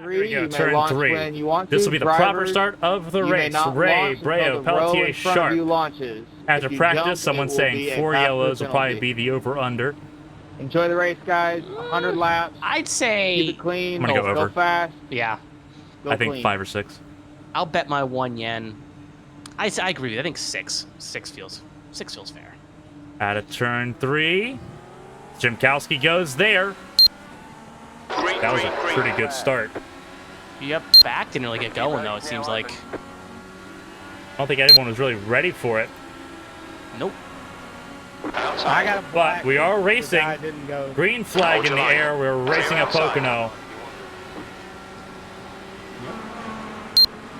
Three, Here we you go, may turn launch 3. when you want This to. will be the Drivers, proper start of the you may race. not Ray, launch until Breo, the row Pelletier, in front of Sharp. you launches. After If you practice, jump, someone's it will be saying a 4 pass yellows will probably penalty. be the over-under. Enjoy the race, guys. 100 laps. I'd say... Keep it clean. I'm gonna go over. Go fast. Yeah. Go I think clean. 5 or 6. I'll bet my 1 yen. I agree with you. I think 6. 6 feels fair. Out of turn 3. Jimkowski goes there. That was a pretty good start. Yep, back didn't really get going, though, it seems like. I don't think anyone was really ready for it. Nope. I got a But black. we are The racing. guy didn't go. Green flag in the air. We're racing a Pocono.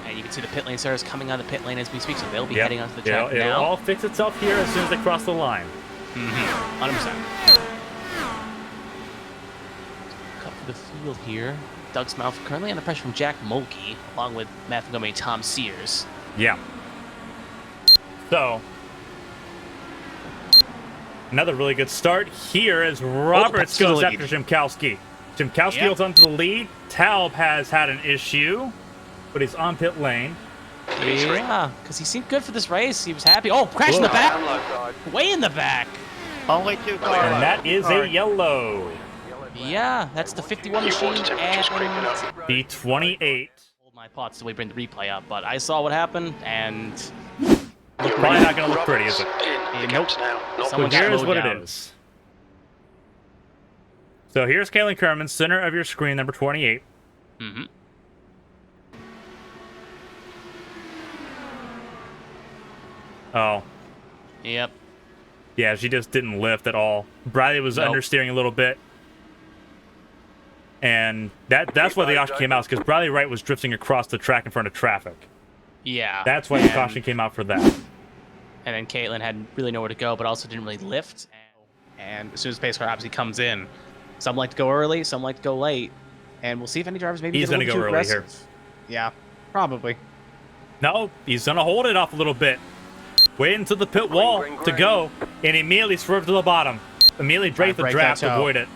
And you can see the pit lane starters coming out of the pit lane as we speak, so they'll be Yep. heading onto the track It'll now. all fix itself here as soon as they cross the line. 100%. Cut for the field here. Doug Smouth currently under pressure from Jack Mulkey, along with Matthew Montgomery and Tom Sears. Yeah. So, another really good start here as Roberts goes after Jimkowski. Jimkowski goes onto the lead. Taub has had an issue, but he's on pit lane. Yeah, because he seemed good for this race. He was happy. Oh, crash in the back. Way in the back. Only 2 cars. And that is a yellow. Yeah, that's the 51 machine and The 28. hold my thoughts till we bring the replay up, but I saw what happened and Probably not going to look pretty, is it? nope. So Someone got here's mowed what down. it is. So here's Kalen Kerman, center of your screen, number 28. Mm-hmm. Oh. Yep. Yeah, she just didn't lift at all. Bradley was understeering a little bit. And that's why the caution came out, because Bradley Wright was drifting across the track in front of traffic. Yeah. That's why the caution came out for that. And then Caitlin had really nowhere to go, but also didn't really lift. And as soon as the pace car obviously comes in, some like to go early, some like to go late. And we'll see if any drivers maybe He's get a going to little go too early aggressive. Yeah, probably. No, he's going to hold it off a little bit. Wait until the pit wall to go, and immediately swerve to the bottom. Immediately break the draft to avoid it.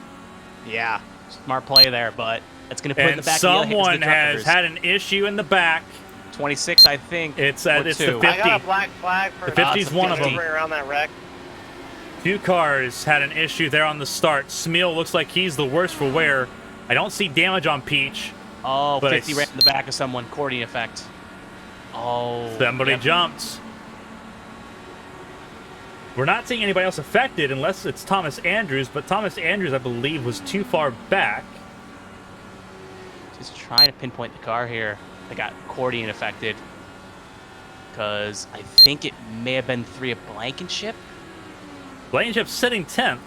Yeah, smart play there, but it's going to put it in And the back someone of the has had an issue in the back. 26, I think. It's or the 2. 50. I got a black flag for The 50's one of them. around that wreck. 2 cars had an issue there on the start. Smeal looks like he's the worst for wear. I don't see damage on Peach. Oh, but 50 ran in the back of someone. Cordy effect. Oh. Somebody jumped. We're not seeing anybody else affected unless it's Thomas Andrews, but Thomas Andrews, I believe, was too far back. Just trying to pinpoint the car here. They got Cordian affected. Because I think it may have been 3 of Blankenship. Blankenship's sitting 10th.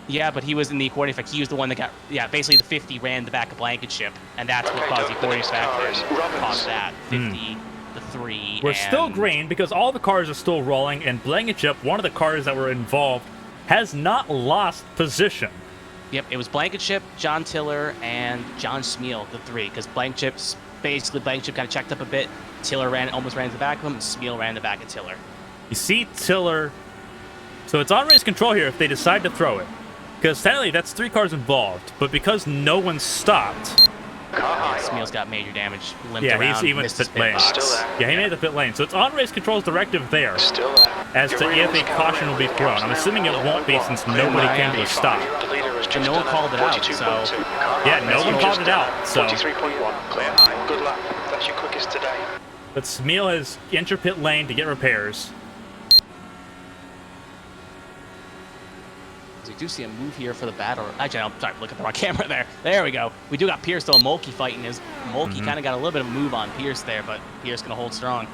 Yeah, but he was in the Cordian effect. He was the one that got, basically the 50 ran the back of Blankenship. And that's what caused the Cordian effect and caused that. 50, the 3. We're still green because all the cars are still rolling, and Blankenship, one of the cars that were involved, has not lost position. Yep, it was Blankenship, John Tiller, and John Smeal, the 3. Because Blankenship kind of checked up a bit. Tiller almost ran to the back of him, and Smeal ran to the back of Tiller. You see Tiller. So it's on race control here if they decide to throw it. Because technically that's 3 cars involved, but because no one stopped. Smeal's got major damage, limped around, he's even missed his pit lane. Yeah, he made the pit lane. So it's on race control's directive there as to if a caution will be thrown. I'm assuming it won't be since nobody came to a stop. And no one called it out, so... Yeah, no one called it out, so... 43.1, clear high, good lap. That's your quickest today. But Smeal has entered pit lane to get repairs. We do see a move here for the battle. Actually, I'm sorry, look at the wrong camera there. There we go. We do got Pierce though, Mulkey fighting his. Mulkey kind of got a little bit of a move on Pierce there, but Pierce going to hold strong.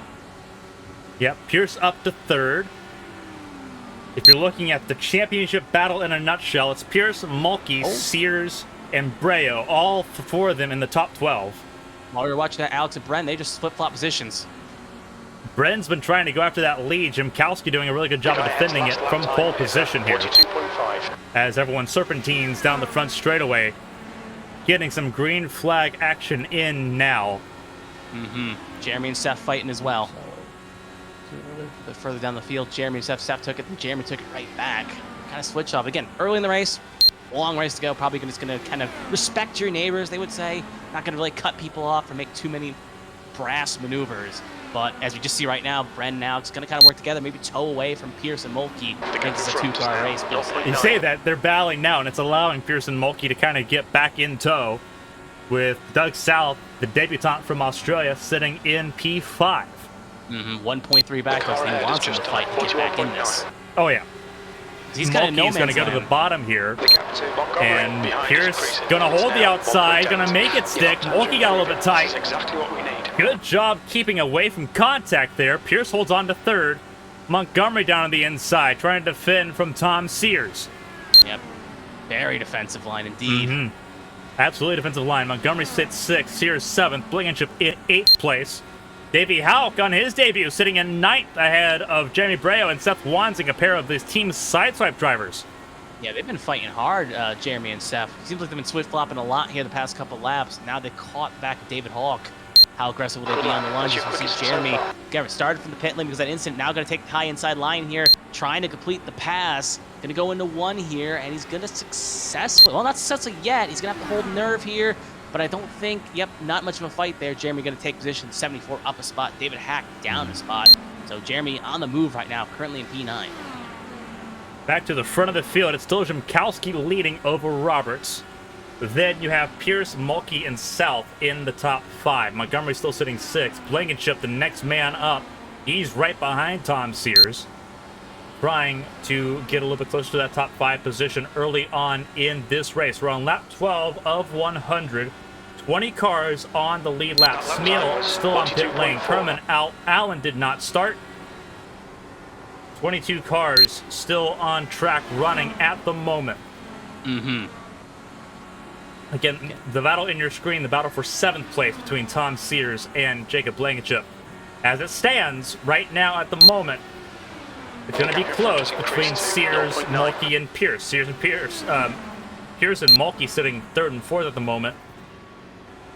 Yep, Pierce up to 3rd. If you're looking at the championship battle in a nutshell, it's Pierce, Mulkey, Sears, and Breo, all 4 of them in the top 12. While we were watching that, Alex and Brent, they just flip-flop positions. Bren's been trying to go after that lead. Jimkowski doing a really good job of defending it from pole position here. 42.5. As everyone serpentines down the front straightaway. Getting some green flag action in now. Jeremy and Seth fighting as well. A little bit further down the field, Jeremy and Seth took it, and Jeremy took it right back. Kind of switched off. Again, early in the race, long race to go. Probably just going to kind of respect your neighbors, they would say. Not going to really cut people off or make too many brass maneuvers. But as we just see right now, Bren and Alex going to kind of work together, maybe toe away from Pierce and Mulkey. I think it's a 2-car race. You say that, they're battling now, and it's allowing Pierce and Mulkey to kind of get back in tow with Doug South, the debutant from Australia, sitting in P5. 1.3 back, because he wants him to fight to get back in this. Oh, yeah. He's kind of no Mulkey's going to go to the bottom here, and Pierce going to hold the outside, going to make it stick. Mulkey got a little bit tight. That's exactly what we need. Good job keeping away from contact there. Pierce holds on to third. Montgomery down on the inside, trying to defend from Tom Sears. Yep. Very defensive line indeed. Absolutely defensive line. Montgomery sits 6th, Sears 7th, Blankenship in 8th place. Davey Houck on his debut, sitting in 9th ahead of Jeremy Breo and Seth Wanzing, a pair of his team's sideswipe drivers. Yeah, they've been fighting hard, Jeremy and Seth. Seems like they've been swift-flopping a lot here the past couple laps. Now they caught back David Hawk. How aggressive will they be on the lunge? You see Jeremy get started from the pit lane because that instant now going to take the high inside line here, trying to complete the pass. Going to go into 1 here, and he's going to successfully, well, not successfully yet. He's going to have to hold nerve here, but I don't think, not much of a fight there. Jeremy going to take position, 74 up a spot, David Hack down a spot. So Jeremy on the move right now, currently in P9. Back to the front of the field, it's still Jimkowski leading over Roberts. Then you have Pierce, Mulkey, and South in the top 5. Montgomery still sitting 6th. Blankenship, the next man up. He's right behind Tom Sears, trying to get a little bit closer to that top 5 position early on in this race. We're on lap 12 of 100. 20 cars on the lead lap. Smeal still on pit lane. Kerman out. Allen did not start. 22 cars still on track running at the moment. Again, the battle in your screen, the battle for 7th place between Tom Sears and Jacob Blankenship. As it stands right now at the moment, it's going to be close between Sears, Mulkey, and Pierce. Sears and Pierce. Pierce and Mulkey sitting 3rd and 4th at the moment.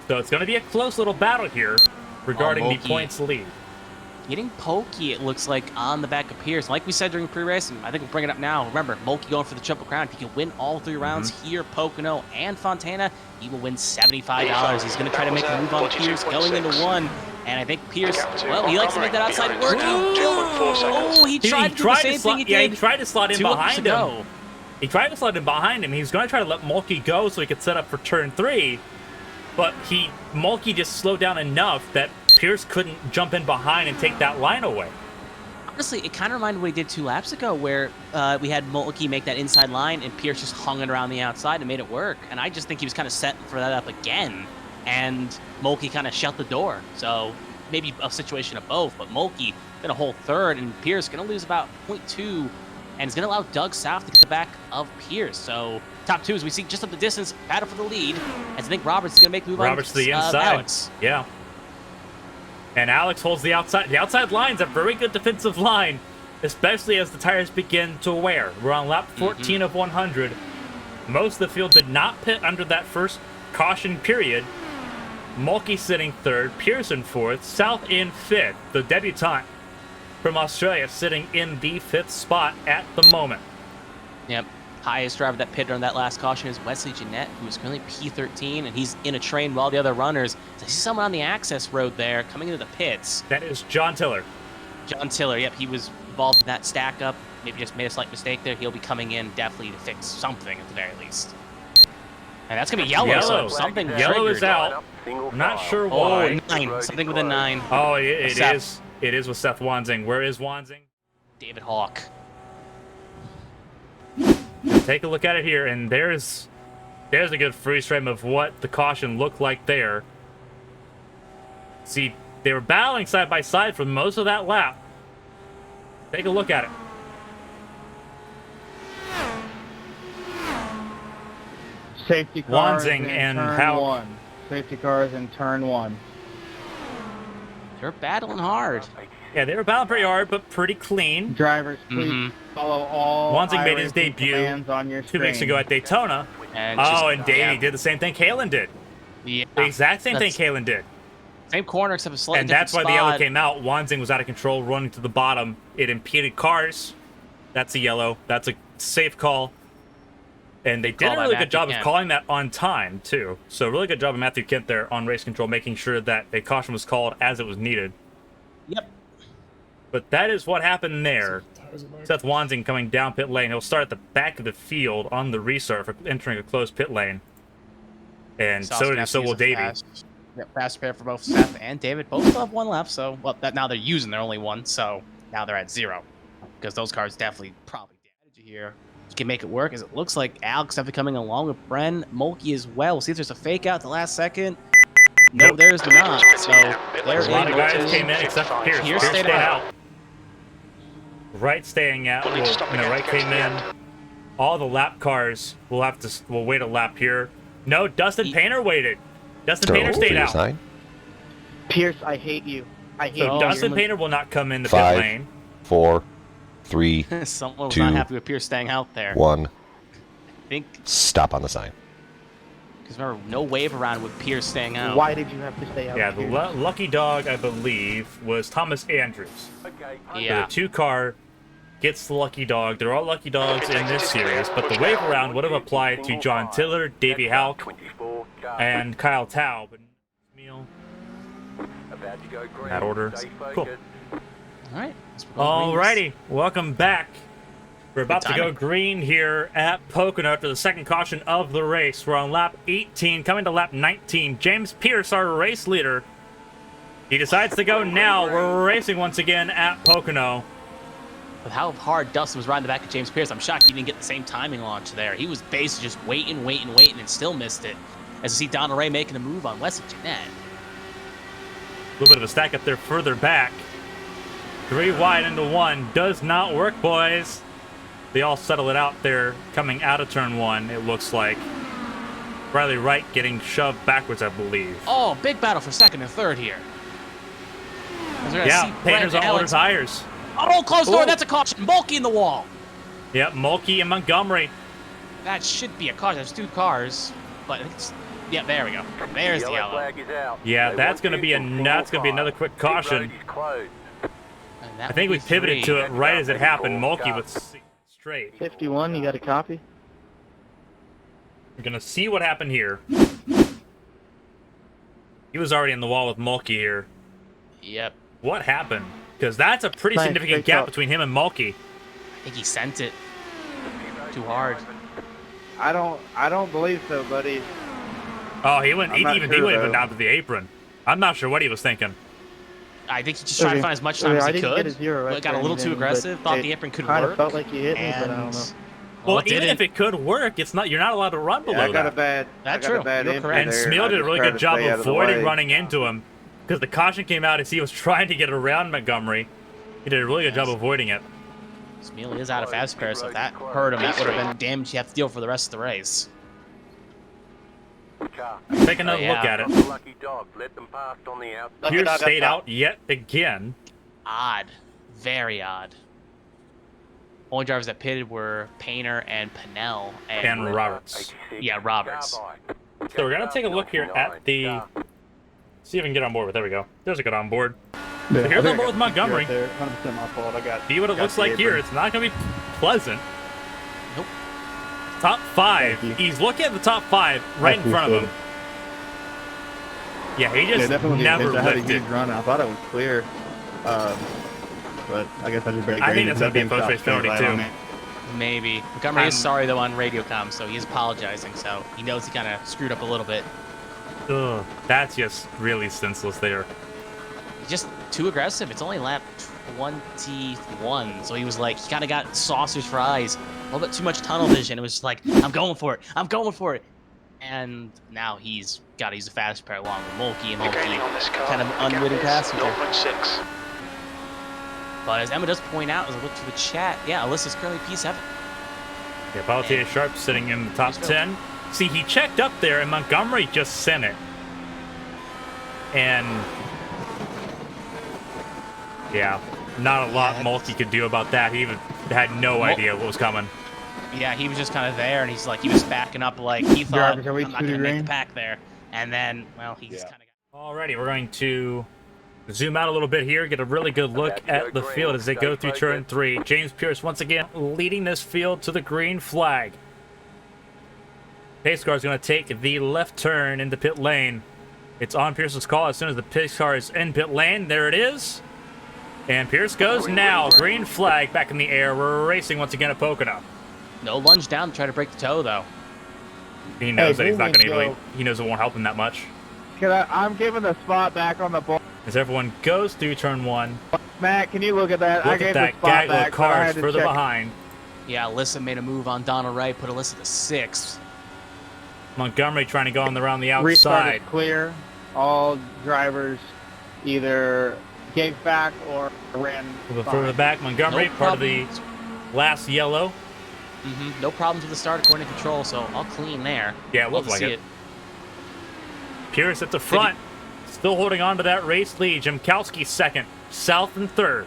So it's going to be a close little battle here regarding the points lead. Getting pokey, it looks like, on the back of Pierce. Like we said during pre-racing, I think we'll bring it up now. Remember, Mulkey going for the Triple Crown. If he can win all 3 rounds here, Pocono and Fontana, he will win $75. He's going to try to make a move on Pierce going into 1. And I think Pierce, well, he likes to make that outside work. Oh, he tried to do the same thing he did. Yeah, he tried to slot in behind him. Ago. He tried to slot in behind him. He was going to try to let Mulkey go so he could set up for turn 3. But Mulkey just slowed down enough that Pierce couldn't jump in behind and take that line away. Honestly, it kind of reminded what he did 2 laps ago, where we had Mulkey make that inside line and Pierce just hung it around the outside and made it work. And I just think he was kind of setting for that up again, and Mulkey kind of shut the door. So maybe a situation of both, but Mulkey going to hold 3rd, and Pierce going to lose about 0.2, and it's going to allow Doug South to get the back of Pierce. So top 2, as we see just up the distance, battle for the lead, as I think Roberts is going to make the move Roberts on to the inside. Alex. Yeah. And Alex holds the outside. The outside line's a very good defensive line, especially as the tires begin to wear. We're on lap 14 of 100. Most of the field did not pit under that first caution period. Mulkey sitting 3rd, Pearson 4th, South in 5th. The debutant from Australia sitting in the 5th spot at the moment. Yep. Highest driver that pitted on that last caution is Wesley Jeanette, who is currently P13, and he's in a train while the other runners. I see someone on the access road there coming into the pits. That is John Tiller. John Tiller, yep, he was involved in that stack up. Maybe just made a slight mistake there. He'll be coming in definitely to fix something at the very least. And that's going to be yellow, so something Yellow is out. I'm not sure why. Oh, 9. Something with a 9. Oh, it is. It is with Seth Wanzing. Where is Wanzing? David Hawk. Take a look at it here, and there's a good freeze frame of what the caution looked like there. See, they were battling side by side for most of that lap. Take a look at it. Safety cars Wanzing in and turn Houck. 1. Safety cars in turn 1. They're battling hard. Yeah, they were battling pretty hard, but pretty clean. Drivers, please follow all Wanzing made his iRacing debut commands on your 2 weeks screen. ago at Daytona. And And Davey did the same thing Kalen did. Yeah. The exact same thing Kalen did. Same corner, except a slightly And that's why different the yellow spot. came out. Wanzing was out of control, running to the bottom. It impeded cars. That's a yellow. That's a safe call. And they did Call a by really good Matthew job of Kent. calling that on time, too. So really good job of Matthew Kent there on race control, making sure that a caution was called as it was needed. Yep. But that is what happened there. Seth Wansing coming down pit lane. He'll start at the back of the field on the restart for entering a closed pit lane. And so will Davey. Fast pair for both Seth and David. Both still have one left, so now they're using their only one, so now they're at 0. Because those cars definitely probably damage here. You can make it work, as it looks like Alex definitely coming along with Bren, Mulkey as well. We'll see if there's a fake out at the last second. No, there's not. So there's A lot of guys came in except for Pierce. Pierce Pierce stayed stayed out. out. Right staying out. Right came in. All the lap cars will wait a lap here. No, Dustin Painter waited. Dustin Painter stayed out. Sign. Pierce, I hate you. I hate So you. Dustin Painter will not come in the 5, pit lane. 4, 3, Someone was 2, not happy with Pierce staying out there. 1. I think, Stop on the sign. because remember, no wave around with Pierce staying out. Why did you have to stay out? Yeah, the Pierce? lucky dog, I believe, was Thomas Andrews. Yeah. The 2-car gets the lucky dog. They're all lucky dogs in this series, but the wave around would have applied to John Tiller, Davey Houck, and Kyle Tao. But Meal in that order. Cool. All right. Alrighty, welcome back. We're about to go timing. green here at Pocono after the second caution of the race. We're on lap 18, coming to lap 19. James Pierce, our race leader, he decides to go now. We're racing once again at Pocono. With how hard Dustin was riding the back of James Pierce, I'm shocked he didn't get the same timing launch there. He was basically just waiting, and still missed it. As you see Donald Ray making a move on Wesley Jeanette. A little bit of a stack up there further back. 3 wide into 1. Does not work, boys. They all settle it out there coming out of turn 1, it looks like. Riley Wright getting shoved backwards, I believe. Oh, big battle for second and third here. As we're gonna Yeah, see Painter's Brent on order Alex- tires. Oh, closed door. Ooh. That's a caution. Mulkey in the wall. Yep, Mulkey and Montgomery. That should be a caution. There's 2 cars, but it's, yeah, there we go. There's the yellow. Yeah, that's gonna be another quick caution. And that I think will we be pivoted 3. to it right as it happened. Mulkey was straight. 51, you got a copy? We're gonna see what happened here. He was already in the wall with Mulkey here. Yep. What happened? Because that's a pretty Nice, significant great gap job. between him and Mulkey. I think he sent it too hard. I don't believe so, buddy. Oh, he went. I'm He not even sure, he went though. down to the apron. I'm not sure what he was thinking. I think he just tried to find as much time as I he didn't could. get a 0 right But got a there little and too then, aggressive. but Thought it the apron could kind work. of felt like he hit me, but I don't know. Well, it even didn't. if it could work, it's not. You're not allowed to run below Yeah, I got a that. bad. That's I got true. A bad You're entry correct. And there. Smeal I did a just really tried good to job stay out of of the avoiding way. running into him, because the caution came out as he was trying to get around Montgomery. He did a really good job avoiding it. Smealy is out of fast pair, so if that hurt him, that would have been damage you have to deal for the rest of the race. Take another yeah. look at it. Lucky dog, let them pass on the outside. Lucky Pierce dog up stayed top. out yet again. Odd. Very odd. Only drivers that pitted were Painter and Pinnell. And Roberts. Yeah, Roberts. So we're gonna take a look here at the. See if we can get on board with. There we go. There's a good on board. Yeah, here's I on board with Montgomery. 100% my fault. I got. See what it got looks the like here. apron. It's not gonna be pleasant. Nope. Top 5. Thank you. He's looking at the top 5 right in front of him. Yeah, he Yeah, just definitely. never I had a lifted. huge run. I thought it was clear, but I guess I just barely. I think that's gonna be a post-race penalty too. Maybe. Montgomery is sorry, though, on radio comm, so he's apologizing, so he knows he kind of screwed up a little bit. Ugh, that's just really senseless there. He's just too aggressive. It's only lap 21, so he was like, he kind of got saucers for eyes. A little bit too much tunnel vision. It was just like, I'm going for it. I'm going for it. And now he's got to use a fast pair along with Mulkey, and Gaining on this Mulkey car. kind of unwitting passenger. 0.6. But as Emma does point out, as I look to the chat, yeah, Alyssa's currently P7. Yeah, Pelletier Sharp sitting in the top 10. See, he checked up there, and Montgomery just sent it. And yeah, not a lot Mulkey could do about that. He even had no idea what was coming. Yeah, he was just kind of there, and he's like, he was backing up like he thought, Drivers, are we I'm not going to shooting make the range? pack there. And then, well, he just kind of got... Alrighty, we're going to zoom out a little bit here, get a really good look at the field as they go through turn 3. James Pierce once again leading this field to the green flag. Pace car is going to take the left turn into pit lane. It's on Pierce's call as soon as the pace car is in pit lane. There it is. And Pierce goes now. Green flag back in the air. We're racing once again at Pocono. No lunge down to try to break the toe, though. He knows that he's not moving, going to Joe. he knows it won't help him that much. I'm giving the spot back on the ball. As everyone goes through turn one, Matt, can you look at that? I look gave at the that spot gaggle back, of but I cars had to further check. behind. Yeah, Alyssa made a move on Donald Ray, put Alyssa to 6th. Montgomery trying to go on around the Restart outside. is clear. All drivers either gave back or ran Further fine. back, Montgomery, No part of the problems. last yellow. No problems with the start according to control, so all clean there. Yeah, it Love looked to like see it. Pierce at the front, still holding on to that race lead. Jimkowski second, South in third.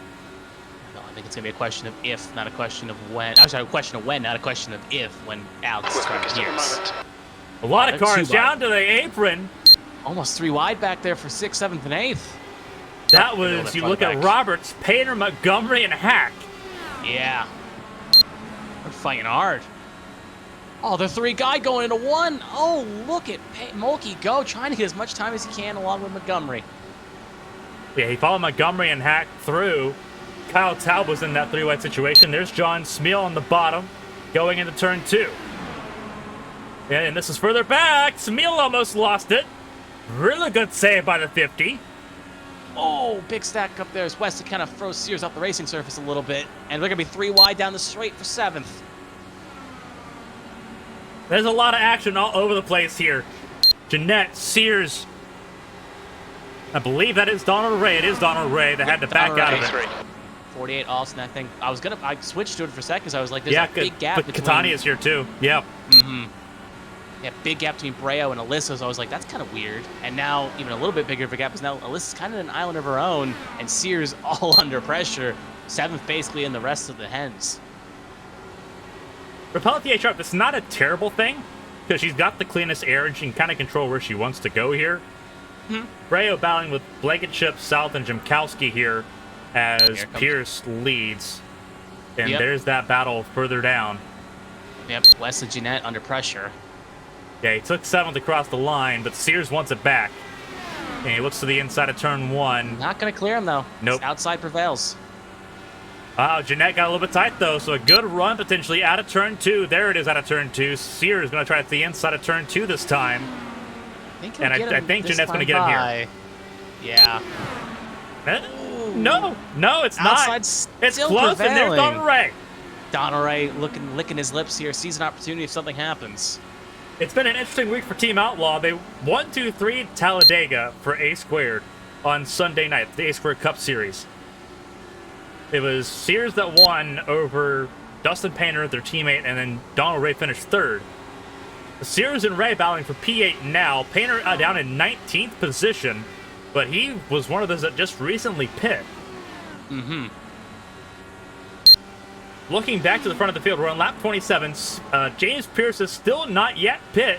No, I think it's going to be a question of if, not a question of when. I'm sorry, a question of when, not a question of if, when Alex is trying to Pierce. A lot of They're cars two wide. down to the apron. Almost 3 wide back there for 6th, 7th, and 8th. That Middle was, of you the look front at backs. Roberts, Painter, Montgomery, and Hack. Yeah. They're fighting hard. Oh, the 3 guy going into 1. Oh, look at Mulkey go, trying to get as much time as he can along with Montgomery. Yeah, he followed Montgomery and Hack through. Kyle Taub was in that 3-wide situation. There's John Smeal on the bottom, going into turn 2. And this is further back. Smeal almost lost it. Really good save by the 50. Oh, big stack up there as Weston kind of throws Sears off the racing surface a little bit. And we're going to be 3 wide down the straight for 7th. There's a lot of action all over the place here. Jeanette, Sears. I believe that is Donald Ray. It is Donald Ray that had to back out of it. 48 Austin, I think. I switched to it for a second because I was like, there's Yeah, a big gap but between... Catania's here too. Yep. Yeah, big gap between Breo and Alyssa, so I was like, that's kind of weird. And now, even a little bit bigger of a gap is now Alyssa's kind of an island of her own, and Sears all under pressure. 7th basically in the rest of the hens. For Pelletier Sharp, it's not a terrible thing, because she's got the cleanest air and she can kind of control where she wants to go here. Breo battling with Blankenship, South, and Jimkowski here as Pierce leads. And Yep. there's that battle further down. Yep, Wes and Jeanette under pressure. Yeah, he took 7th across the line, but Sears wants it back. And he looks to the inside of turn 1. Not going to clear him, though. Nope. Outside prevails. Wow, Jeanette got a little bit tight, though, so a good run potentially out of turn 2. There it is out of turn 2. Sears going to try at the inside of turn 2 this time. And I think Jeanette's gonna get him here. Yeah. No, it's Outside not. still It's close, and there's prevailing. Donald Ray. Donald Ray licking his lips here, sees an opportunity if something happens. It's been an interesting week for Team Outlaw. They 1-2-3 Talladega for A Squared on Sunday night, the A Squared Cup Series. It was Sears that won over Dustin Painter, their teammate, and then Donald Ray finished 3rd. Sears and Ray battling for P8 now. Painter down in 19th position, but he was one of those that just recently pit. Looking back to the front of the field, we're on lap 27. James Pierce is still not yet pit.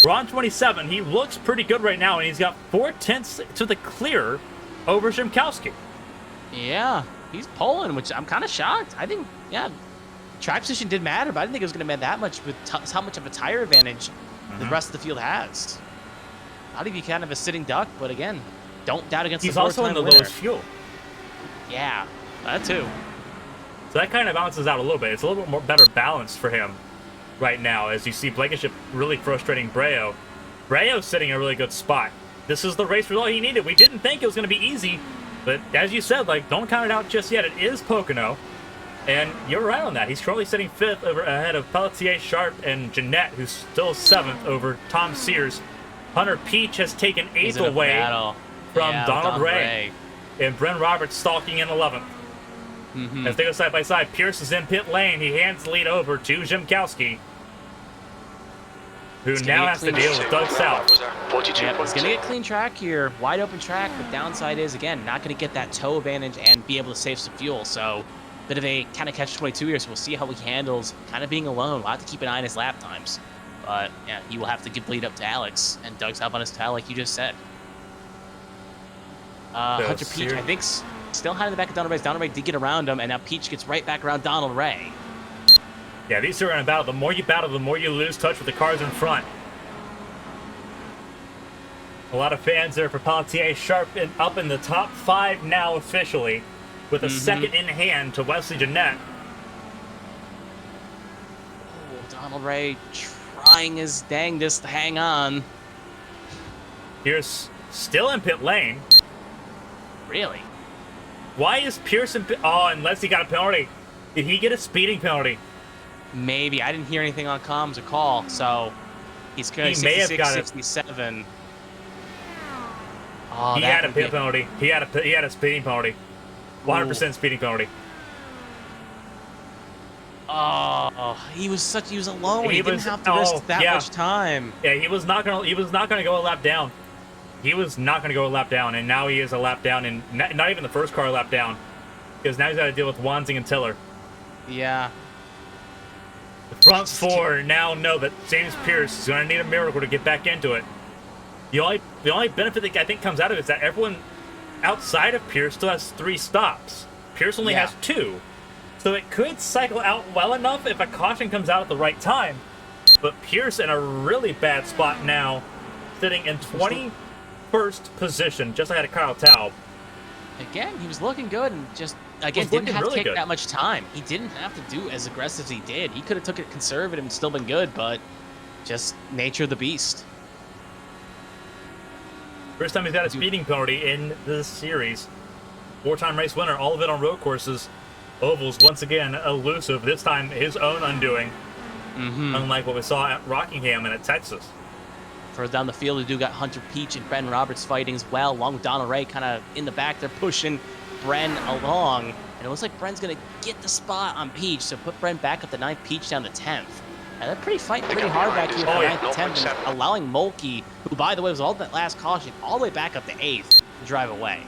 We're on 27. He looks pretty good right now, and he's got 4/10 to the clear over Jimkowski. Yeah, he's pulling, which I'm kind of shocked. I think, yeah, track position did matter, but I didn't think it was going to matter that much with how much of a tire advantage the rest of the field has. I'll be kind of a sitting duck, but again, don't doubt against He's the also in four-time the winner. lowest fuel. Yeah, that too. So that kind of balances out a little bit. It's a little bit more better balanced for him right now, as you see Blankenship really frustrating Breo. Breo's sitting in a really good spot. This is the race result he needed. We didn't think it was going to be easy, but as you said, like, don't count it out just yet. It is Pocono, and you're right on that. He's currently sitting 5th ahead of Pelletier Sharp and Jeanette, who's still 7th over Tom Sears. Hunter Peach has taken 8th He's in a away battle. from Yeah, Donald Ray. And Bren Roberts stalking in 11th. As they go side by side, Pierce is in pit lane. He hands the lead over to Jimkowski, who now has to deal with Doug South. Yeah, he's going to get clean track here. Wide open track. The downside is, again, not going to get that toe advantage and be able to save some fuel. So, bit of a kind of catch-22 here. So we'll see how he handles kind of being alone. We'll have to keep an eye on his lap times. But, yeah, he will have to give lead up to Alex. And Doug's up on his tail, like you just said. Hunter Peach, I think, still hiding in the back of Donald Ray. Donald Ray did get around him, and now Peach gets right back around Donald Ray. Yeah, these two are in a battle. The more you battle, the more you lose touch with the cars in front. A lot of fans there for Pelletier. Sharp up in the top 5 now officially, with a second in hand to Wesley Jeanette. Oh, Donald Ray trying his dangest to hang on. Pierce still in pit lane. Really? Why is Pierce in pit? Oh, unless he got a penalty. Did he get a speeding penalty? Maybe. I didn't hear anything on comms or call, so he's currently He may have 66, got it. 67. Oh, He that had a would be pit penalty. He had a speeding penalty. 100% speeding penalty. Oh, he was alone. He didn't have to oh, risk that yeah. much time. Yeah, he was not gonna go a lap down. He was not gonna go a lap down, and now he is a lap down, and not even the first car lap down, because now he's got to deal with Wansing and Tiller. Yeah. The front 4 now know that James Pierce is gonna need a miracle to get back into it. The only benefit that I think comes out of it is that everyone outside of Pierce still has 3 stops. Pierce only has 2. So it could cycle out well enough if a caution comes out at the right time. But Pierce in a really bad spot now, sitting in 21st position, just ahead of Kyle Taub. Again, he was looking good and just, again, didn't have to take that much time. He didn't have to do as aggressive as he did. He could have took it conservative and still been good, but just nature of the beast. First time he's got a speeding penalty in this series. 4-time race winner, all of it on road courses. Ovals, once again, elusive. This time, his own undoing. Unlike what we saw at Rockingham and at Texas. Further down the field, we do got Hunter Peach and Bren Roberts fighting as well, along with Donald Ray kind of in the back. They're pushing Bren along. And it looks like Bren's going to get the spot on Peach, so put Bren back up to 9th, Peach down to 10th. And they're fighting pretty hard back here for 9th and 10th, and allowing Mulkey, who, by the way, was all that last caution, all the way back up to 8th to drive away.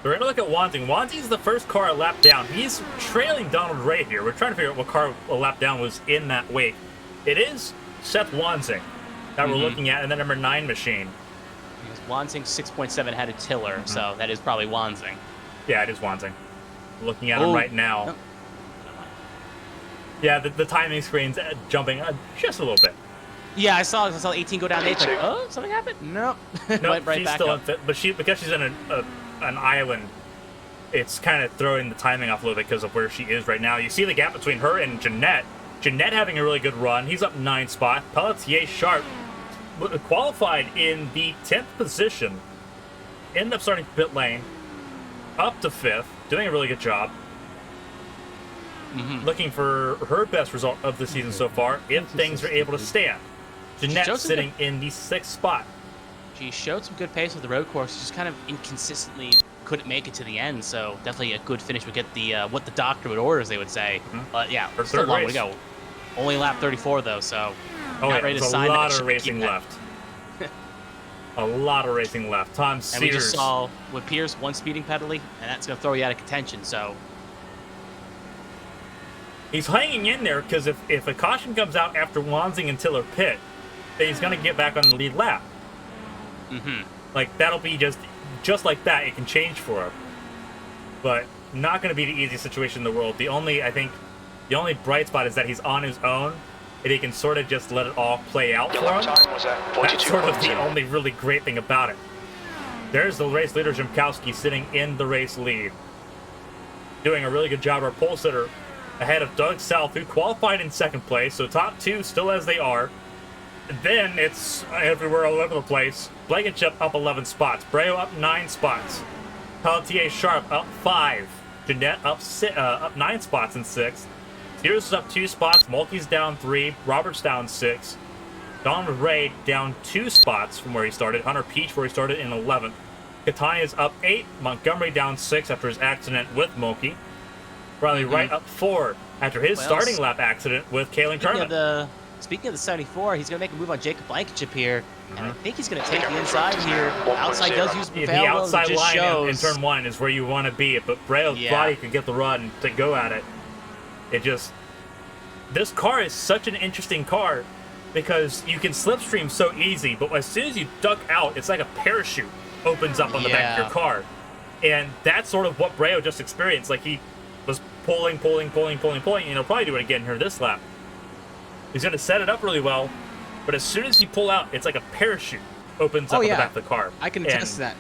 We're going to look at Wansing. Wansing's the first car a lap down. He's trailing Donald Ray here. We're trying to figure out what car a lap down was in that wake. It is Seth Wansing that we're looking at in the number 9 machine. Because Wansing 6.7 had a Tiller, so that is probably Wansing. Yeah, it is Wansing. Looking at him right now. No. Yeah, the timing screen's jumping just a little bit. Yeah, I saw 18 go down 8. Like, oh, something happened? Nope. No, Went right she's back still up. unfit, but because she's in an island, it's kind of throwing the timing off a little bit because of where she is right now. You see the gap between her and Jeanette. Jeanette having a really good run. He's up 9 spots. Pelletier Sharp qualified in the 10th position. Ended up starting pit lane. Up to 5th. Doing a really good job. Looking for her best result of the season so far, if things are able to stand. Jeanette sitting in the 6th spot. She showed some good pace with the road course, just kind of inconsistently couldn't make it to the end, so definitely a good finish would get the what the doctor would order, as they would say. But yeah, Her still a third long way race. to go. Only lap 34 though, so Oh yeah, ready to there's a sign lot that of racing left. A lot of racing left. Tom Sears. And we just saw with Pierce 1 speeding penalty, and that's going to throw you out of contention, so He's hanging in there because if a caution comes out after Wansing and Tiller pit, then he's going to get back on the lead lap. Like, that'll be just like that. It can change for him. But not going to be the easiest situation in the world. The only bright spot is that he's on his own, and he can sort of just let it all play out for him. That's sort of the only really great thing about it. There's the race leader, Jimkowski, sitting in the race lead. Doing a really good job. Our pole sitter ahead of Doug South, who qualified in 2nd place, so top 2 still as they are. Then it's everywhere all over the place. Blankenship up 11 spots. Breo up 9 spots. Pelletier Sharp up 5. Jeanette up 9 spots in 6th. Sears is up 2 spots. Mulkey's down 3. Roberts down 6. Donald Ray down 2 spots from where he started. Hunter Peach where he started in 11th. Cantania is up 8. Montgomery down 6 after his accident with Mulkey. Riley Wright up 4 after his starting lap accident with Kalen Kerman. Speaking of the 74, he's going to make a move on Jacob Blankenship here, and I think he's going to take the inside here. Outside does use The Buffalo, outside just line shows. in turn 1 is where you want to be, but Breo's body could get the run to go at it. This car is such an interesting car because you can slipstream so easy, but as soon as you duck out, it's like a parachute opens up on the back of your car. And that's sort of what Breo just experienced. Like, he was pulling, and he'll probably do it again here this lap. He's going to set it up really well, but as soon as you pull out, it's like a parachute opens up at the back of the car. I can attest to that.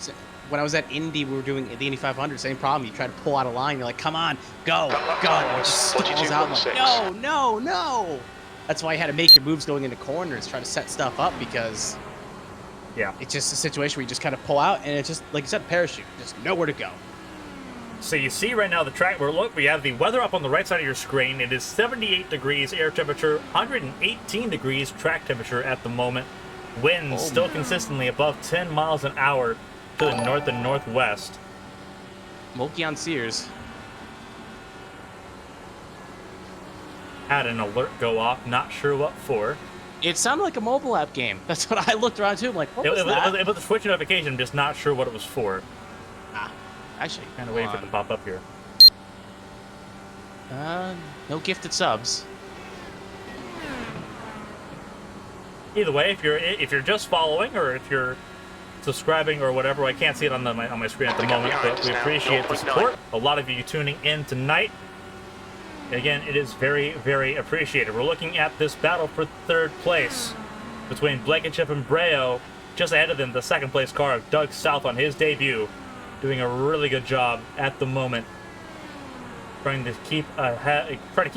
When I was at Indy, we were doing the Indy 500, same problem. You try to pull out a line, you're like, come on, go, go. And it just stalls out. Like, no, no, no. That's why you had to make your moves going into corners, try to set stuff up, because it's just a situation where you just kind of pull out, and it's just, like you said, parachute, just nowhere to go. So you see right now the track, look, we have the weather up on the right side of your screen. It is 78 degrees air temperature, 118 degrees track temperature at the moment. Winds still consistently above 10 miles an hour to the north and northwest. Mulkey on Sears. Had an alert go off, not sure what for. It sounded like a mobile app game. That's what I looked around too. I'm like, what was that? It was a Twitch notification, just not sure what it was for. Actually, kind of waiting for it to pop up here. No gifted subs. Either way, if you're just following or if you're subscribing or whatever, I can't see it on my screen at the moment, but we appreciate the support. A lot of you tuning in tonight. Again, it is very, very appreciated. We're looking at this battle for third place between Blankenship and Breo. Just ahead of them, the second place car of Doug South on his debut, doing a really good job at the moment, trying to keep a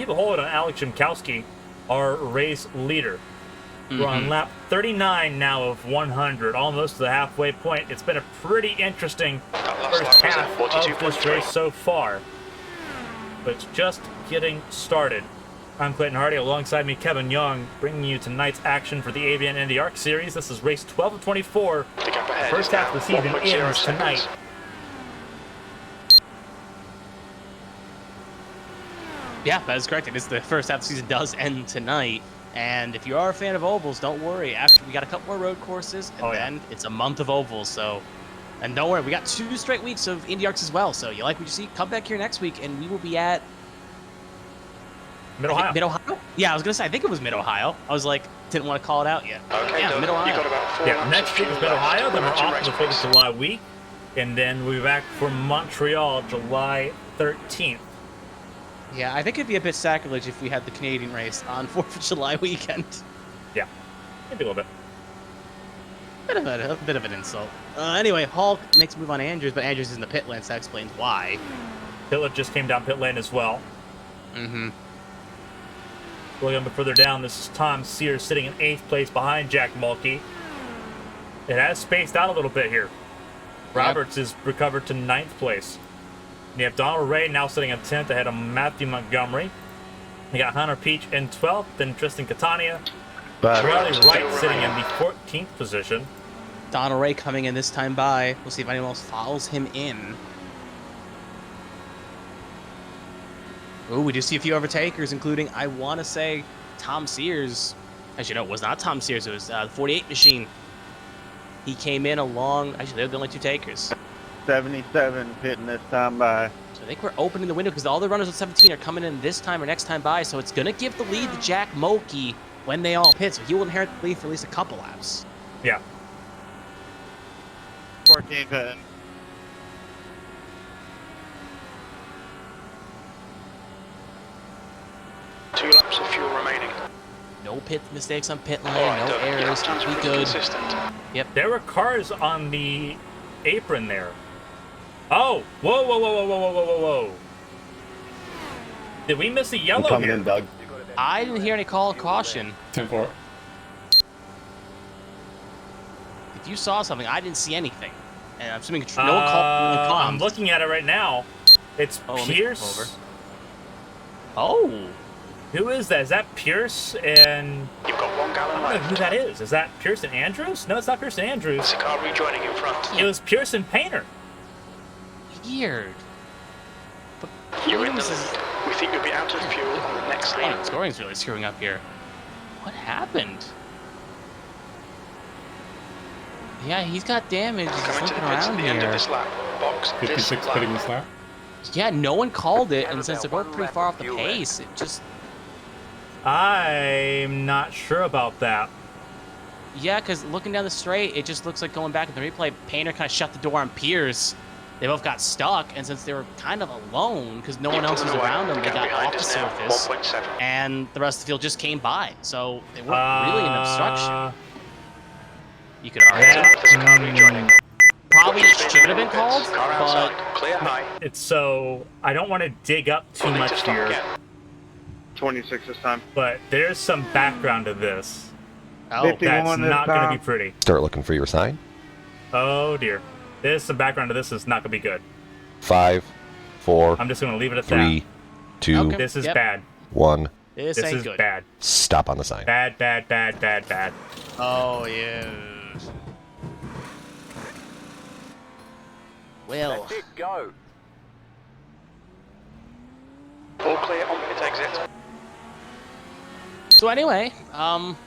hold on Alex Shimkowski, our race leader. We're on lap 39 now of 100, almost to the halfway point. It's been a pretty interesting first half of this race so far, but it's just getting started. I'm Clayton Hardy, alongside me Kevin Young, bringing you tonight's action for the ABN IndyARCS series. This is race 12 of 24. The first half of the season ends tonight. Yeah, that is correct. It is the first half of the season does end tonight. And if you are a fan of ovals, don't worry. After we got a couple more road courses, and then it's a month of ovals. So, and don't worry, we got 2 straight weeks of IndyARCS as well. So you like what you see? Come back here next week, and we will be at Mid-Ohio. Mid-Ohio? Yeah, I was gonna say I think it was Mid-Ohio. I was like, didn't want to call it out yet. Okay, yeah, Mid-Ohio. Yeah, next week is Mid-Ohio. Then we're off to the 4th of July week, and then we'll be back for Montreal July 13th. Yeah, I think it'd be a bit sacrilege if we had the Canadian race on 4th of July weekend. Yeah, maybe a little bit. A bit of an insult. Anyway, Hulk makes a move on Andrews, but Andrews is in the pit lane, so that explains why. Phillip just came down pit lane as well. Mm-hmm. Looking a bit further down, this is Tom Sears sitting in 8th place behind Jack Mulkey. It has spaced out a little bit here. Roberts is recovered to 9th place. You have Donald Ray now sitting in 10th ahead of Matthew Montgomery. You got Hunter Peach in 12th, then Tristan Cantania. Riley Wright sitting in the 14th position. Donald Ray coming in this time by. We'll see if anyone else follows him in. Ooh, we do see a few overtakers, including, I want to say, Tom Sears. As you know, it was not Tom Sears. It was the 48 machine. He came in along. Actually, they're the only 2 takers. 77 pitting this time by. So I think we're opening the window because all the runners with 17 are coming in this time or next time by. So it's going to give the lead to Jack Mulkey when they all pit. So he will inherit the lead for at least a couple laps. Yeah. 14 pitting. Two laps of fuel remaining. No pit mistakes on pit lane, no errors. Be good. Yep. There were cars on the apron there. Oh, whoa, whoa, whoa, whoa, whoa, whoa, whoa, whoa. Did we miss a yellow Coming here? in, Doug. I didn't hear any call of caution. 10-4. If you saw something, I didn't see anything. And I'm assuming no call. I'm looking at it right now. It's Pierce. Over. Oh. Who is that? Is that Pierce and... You've got 1 gallon I don't know left. who that is. Is that Pierce and Andrews? No, it's not Pierce and Andrews. There's a car rejoining in front. It was Pierce and Painter. Weird. But You're in the Williams is... lead. We think you'll be out of fuel on the next Oh, lap. scoring's really screwing up here. What happened? Yeah, he's got damage. He's Coming to looking the pits at around the end of here. this lap. Box this 56 lap. pitting this lap. Yeah, no one called it, and since they're about both 1 pretty lap far of off the fuel pace, it just... I'm not sure about that. Yeah, because looking down the straight, it just looks like going back in the replay, Painter kind of shut the door on Pierce. They both got stuck, and since they were kind of alone, because no one else was around them, they got off the surface, 1.7. and the rest of the field just came by. So they weren't really an obstruction. You could argue. There's a car rejoining. Probably should have been called, Car but outside. Clear high. It's so I don't want to dig up too We'll need to much stop here, again. 26 this time. but there's some background to this. oh, 50. That's 51 this not going to be time. pretty. Start looking for your sign. Oh dear. There's some background to this. Is not going to be good. 5, 4, I'm just going to leave it at 3, 2, Okay. that. This is Yep. bad. 1. this This ain't is good. bad. Stop on the sign. Bad, bad, bad, bad, bad. Oh yeah. Well, Go. All clear on pit exit. so anyway,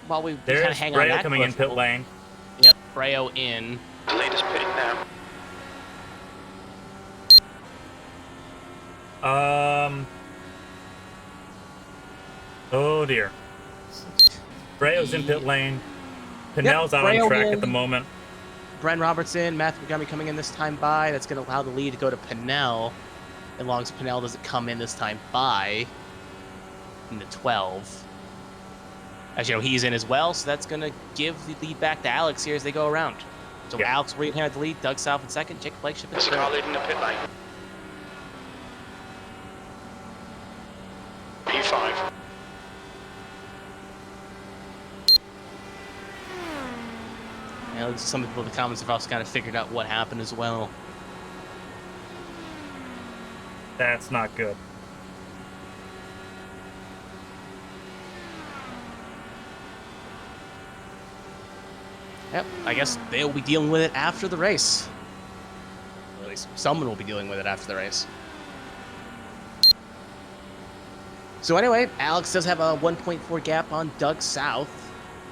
while we kind of There's hang on Brea that coming in cliff, pit we'll- lane. Yep, Breo in. The leader's pitting now. Oh dear. Breo's in pit lane. Pinnell's out Breo on track will- at the moment. Bren Robertson, Matthew Montgomery coming in this time by. That's going to allow the lead to go to Pinnell, as long as Pinnell doesn't come in this time by in the 12. As you know, he's in as well, so that's going to give the lead back to Alex here as they go around. So Yeah. Alex right here at the lead, Doug South in second, Jake Flagship in There's a car third. leading the pit lane. P5. And some people in the comments have also kind of figured out what happened as well. That's not good. Yep, I guess they'll be dealing with it after the race. Or at least someone will be dealing with it after the race. So anyway, Alex does have a 1.4 gap on Doug South,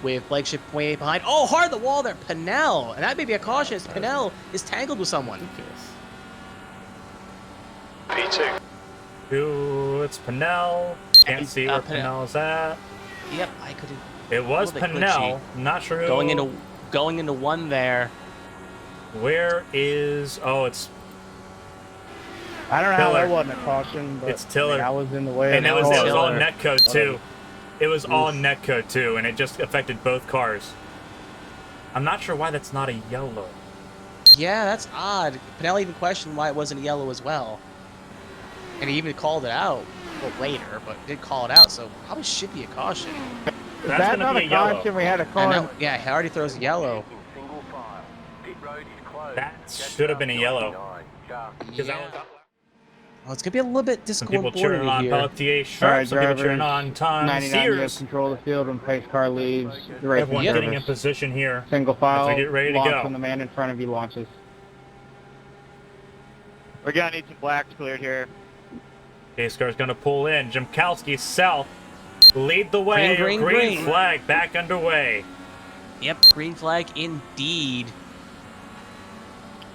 with Flagship way behind. Oh, hard the wall there, Pinnell! And that may be a caution as Pinnell is tangled with someone. P2. Ooh, it's Pinnell. Can't see where Pinnell. Pinnell's at. Yep, I could have It was A little bit Pinnell. Not sure who. going into one there. Where is? Oh, it's I don't know how that Tiller. wasn't a caution, but It's Tiller. I was in the way. and of it the was car. all Tiller. netcode too. It was all netcode too, and it just affected both cars. I'm not sure why that's not a yellow. Yeah, that's odd. Pinnell even questioned why it wasn't a yellow as well. And he even called it out. Well, later, but did call it out, so probably should be a caution. If That's that's gonna not be a a yellow. caution, we had a I call. know, yeah, he already throws a yellow. That should have been a yellow. Because Yeah. that was Well, it's gonna be a little bit some people discomforting cheering on here. Pelletier All Sharp, right, some people cheering drivers, on Tom 99, you have Sears. control of the field when pace car leaves. The racing Everyone getting in service. position here. Single file. As we get ready to launch go. when the man in front of you launches. We're gonna need some blacks cleared here. Pace car's going to pull in. Jimkowski south. Lead the way. Green. Flag back underway. Yep, green flag indeed.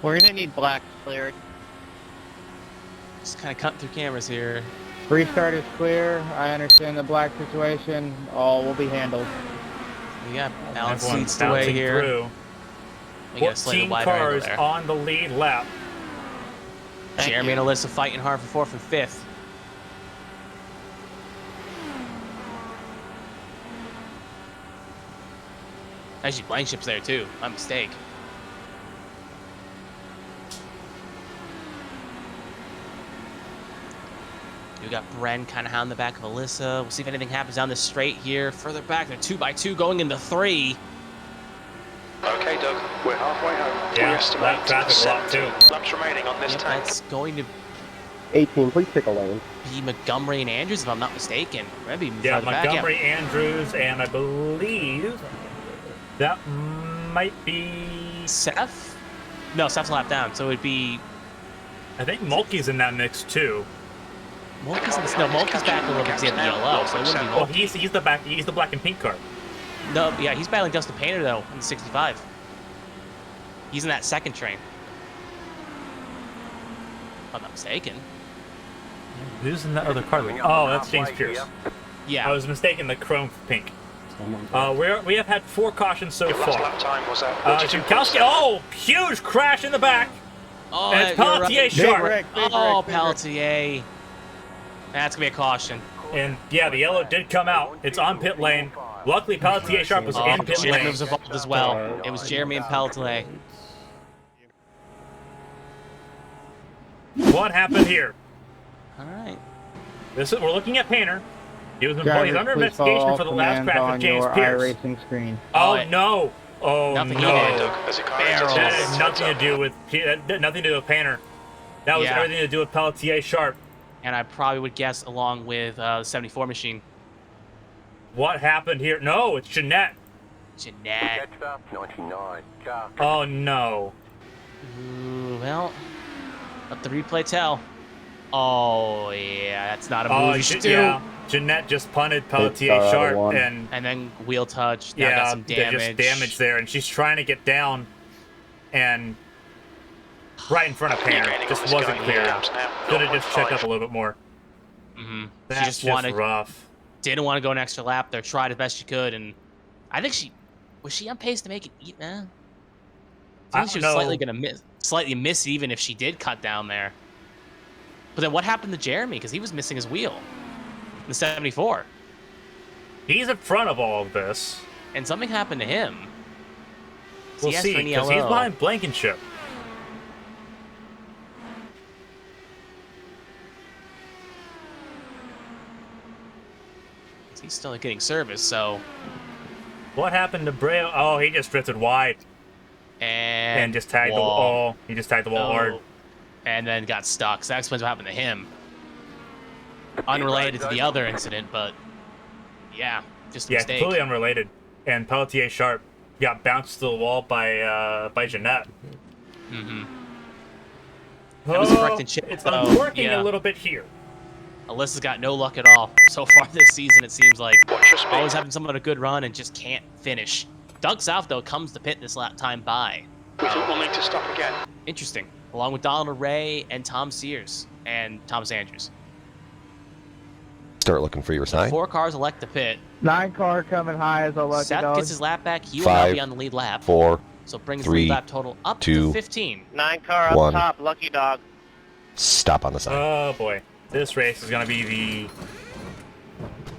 We're gonna need blacks cleared. Just kind of cutting through cameras here. Restart is clear. I understand the black situation. All will be handled. We got Alex Everyone leads the way bouncing here. through. We got a slightly 14 wider angle cars there. on the lead lap. Thank Jeremy you. and Alyssa fighting hard for fourth and fifth. Actually, blank ship's there too. My mistake. We got Bren kind of on the back of Alyssa. We'll see if anything happens down this straight here. Further back, they're 2x2 going into 3. Okay, Doug, we're halfway home. Yeah, we estimate lap traffic's locked, too. 17 laps remaining on this Yep, tank. that's going to 18, please pick a lane. be Montgomery and Andrews, if I'm not mistaken. Maybe Yeah, further back, Montgomery, Andrews, and I believe that might be. Seth? No, Seth's a lap down, so it'd be I think Mulkey's in that mix too. Mulkey's back a little bit because he had the yellow, so it wouldn't be Oh, Mulkey. he's the black and pink car. No, yeah, he's battling Dustin Painter though in the 65. He's in that second train. If I'm not mistaken. Who's in that other car? Oh, that's James Pierce. Yeah. I was mistaken. The chrome pink. We have had 4 cautions so Your last far. lap time was at 42.7. Jimkowski. Oh, huge crash in the back. Oh, And it's you're Pelletier right. Sharp. Oh, Pelletier. That's going to be a caution. And yeah, the yellow did come out. It's on pit lane. Luckily, Pelletier Sharp was in pit Jeremy lane. was involved as well. It was Jeremy and Pelletier. What happened here? All right. We're looking at Painter. He's under Drivers, please investigation follow for the all last commands crash on of James your Pierce. iRacing screen. Oh Oh, no! Oh nothing no! he did. There's a car Barrels. That had nothing to do with Painter. That was Yeah. everything to do with Pelletier Sharp. And I probably would guess along with the 74 machine. What happened here? No, it's Jeanette. Jeanette. 99. Car. Oh no! Ooh, well, let the replay tell. Oh, yeah, that's not a move Oh you should do. yeah. Jeanette just punted Pelletier It's, Sharp, one. and And then wheel touch. Now got yeah, some there's damage. just damage there, and she's trying to get down, and right in front of Painter. Just wasn't clear. Yeah. Should have just checked up a little bit more. Mm-hmm. She That's just wanted, rough. didn't want to go an extra lap there. Tried as best she could, and I think was she on pace to make it? I think she was slightly miss even if she did cut down there. But then what happened to Jeremy? Because he was missing his wheel. The 74. He's in front of all of this. And something happened to him. We'll see, because he's behind Blankenship. He's still getting service, so... What happened to Breo? Oh, he just drifted wide And just tagged the wall. He just tagged the wall hard. And then got stuck. So that explains what happened to him. Unrelated to the other incident, but... Yeah, just a Yeah, mistake. completely unrelated. And Pelletier Sharp got bounced to the wall by Jeanette. Mm-hmm. That was a correcting chip, It's though. uncorking Yeah. a little bit here. Alyssa's got no luck at all so far this season, it seems like. Watch your speed. Always having someone on a good run and just can't finish. Doug South, though, comes to pit this lap time by. We think we'll need to stop again. Interesting. Along with Donald Ray and Tom Sears and Thomas Andrews. Start looking for your sign. 4 cars elect to pit. 9 car coming high as a lucky Seth dog. gets his lap back. He will now 5, be on the lead lap. 4, So brings the 3, lead lap total up 2, to 15. 9 car up 1. top, lucky dog. Stop on the sign. Oh boy, this race is gonna be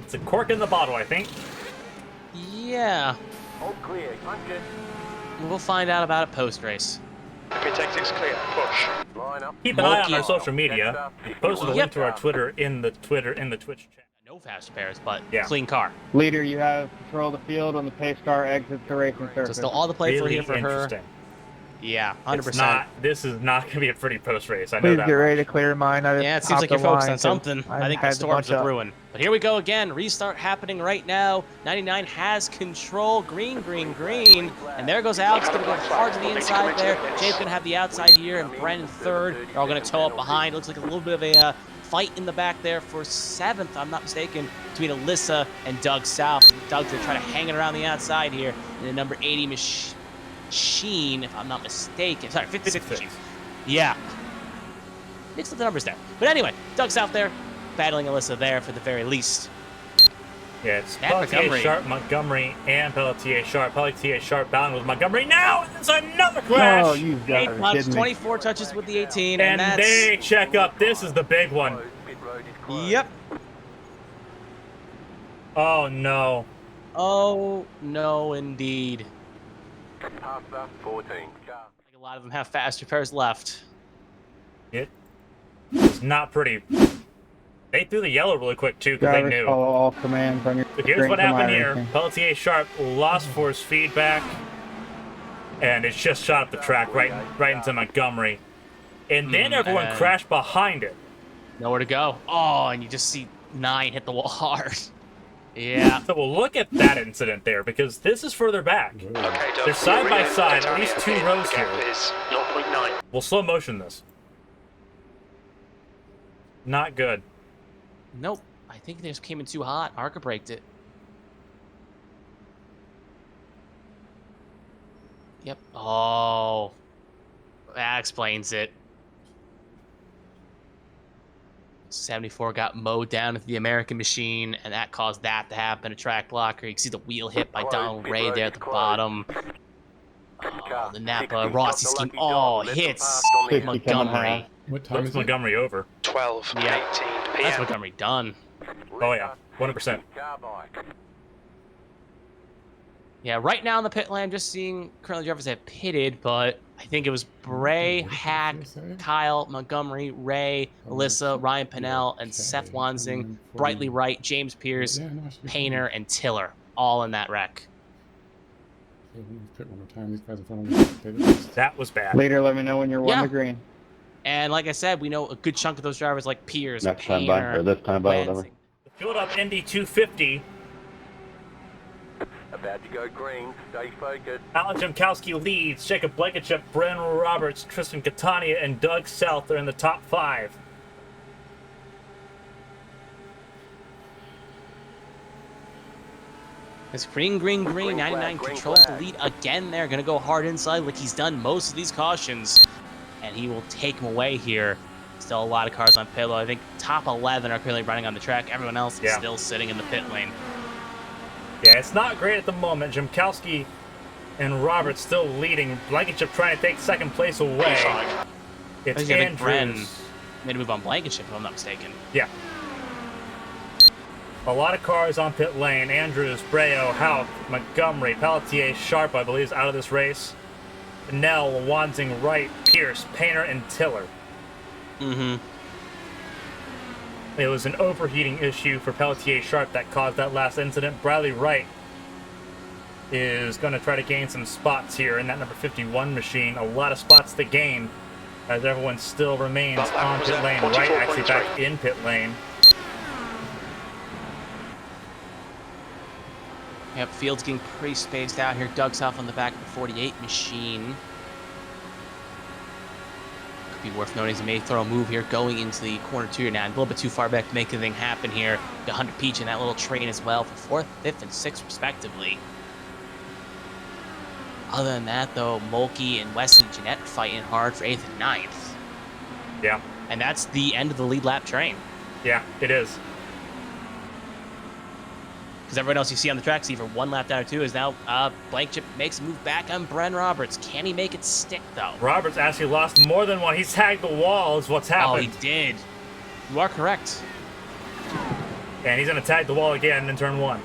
it's a cork in the bottle, I think. Yeah. All clear. Punch We'll find out about it post-race. Pit exit's clear. Push. Line up. Keep an eye on Mulkey. our social media. We posted a link Yep. to our Twitter in the Twitch chat. No fast repairs, but Yeah. clean car. Leader, you have control of the field when the pace car exits the racing So surface. still all the play for Really here for her. interesting. Yeah, 100%. It's not. This is not gonna be a pretty post race. I know Please that. get ready much. to clear mine. I just Yeah, it seems popped like you're the focused line on something. 'cause I think the had a storms bunch are of- brewing. But here we go again. Restart happening right now. 99 has control. Green, green, green. And there goes Alex. Going to go hard to the inside there. Jay's going to have the outside here. And Brennan third. They're all going to toe up behind. Looks like a little bit of a fight in the back there for 7th, I'm not mistaken, between Alyssa and Doug South. Doug's going to try to hang it around the outside here. And the number 80 machine, if I'm not mistaken. Sorry, 56 machine. Yeah. Mixed up the numbers there. But anyway, Doug's out there, battling Alyssa there for the very least. Yeah, it's At Pelletier Montgomery. Sharp, Montgomery, and Pelletier Sharp. Pelletier Sharp bound with Montgomery. Now it's another crash. Oh, you got 8 it, touch, kidding me. 24 touches with the 18, and that's... they check up. This is the big one. Pit road is closed. Yep. Oh no. Oh, no, indeed. Past that 14. Car. I think a lot of them have fast repairs left. It was not pretty. They threw the yellow really quick too because they Drivers knew. follow all commands on your So here's screen what from happened here. iRacing. Pelletier Sharp lost force feedback, and it's just shot up the track right into Montgomery. And then everyone and- crashed behind it. Nowhere to go. Oh, and you just see 9 hit the wall hard. Yeah. So we'll look at that incident there because this is further back. Okay, Doug. They're side by We're in side, at Cantania. least 2 The rows gap here. is 0.9. We'll slow motion this. Not good. Nope. I think they just came in too hot. Arca braked it. Yep. Oh. That explains it. 74 got mowed down with the American machine, and that caused that to happen. A track blocker. You can see the wheel hit by Donald Ray there at the bottom. Oh, car. The Napa Rossi scheme. Oh, hits Montgomery. What time Flips is it? Montgomery over. 12:18 That's p.m. Montgomery done. Oh yeah, 100%. Yeah, right now in the pit lane, I'm just seeing currently drivers have pitted, but I think it was Bray, What did Hack, you say? Kyle, Montgomery, Ray, Melissa, Ryan Pennell, and Okay, Seth coming Wansing, in from- Brightly Wright, James Pierce, Yeah, no, I should be Painter, fine. and Tiller, all in that wreck. Okay, let me pit one more time. These guys in front of me. Okay, this is- That was bad. Later, let me know when you're one Yeah. to green. And like I said, we know a good chunk of those drivers like Pierce, Next time by, Painter, or this time by, whatever. Wansing. Fueled up Indy 250. About to go green. Stay focused. Alan Jemkowski leads. Jacob Blankenship, Bren Roberts, Tristan Cantania, and Doug South are in the top 5. It's green, green, green. Green flag, 99 green controls the flag. lead again. They're going to go hard inside like he's done most of these cautions. And he will take him away here. Still a lot of cars on pit. I think top 11 are currently running on the track. Everyone else is Yeah. still sitting in the pit lane. Yeah, it's not great at the moment. Jemkowski and Roberts still leading. Blankenship trying to take second place away. It's I think Bren Andrews. made a move on Blankenship, if I'm not mistaken. Yeah. A lot of cars on pit lane. Andrews, Breo, Houck, Montgomery, Pelletier, Sharp, I believe, is out of this race. Nell, Wansing, Wright, Pierce, Painter, and Tiller. Mm-hmm. It was an overheating issue for Pelletier Sharp that caused that last incident. Bradley Wright is going to try to gain some spots here in that number 51 machine. A lot of spots to gain as everyone still remains on pit lane. Wright actually back in pit lane. Yep, field's getting pretty spaced out here. Doug South on the back of the 48 machine. Could be worth noting, he may throw a move here going into the corner 2 now. A little bit too far back to make anything happen here. Got Hunter Peach in that little train as well for 4th, 5th, and 6th respectively. Other than that, though, Mulkey and Wes and Jeanette are fighting hard for 8th and 9th. Yeah, And that's the end of the lead lap train. yeah, it is. Because everyone else you see on the track, see for 1 lap down or 2, is now Blankenship makes a move back on Bren Roberts. Can he make it stick, though? Roberts actually lost more than one. He's tagged the wall is what's Oh, he happened. did. You are correct. And he's going to tag the wall again in turn 1.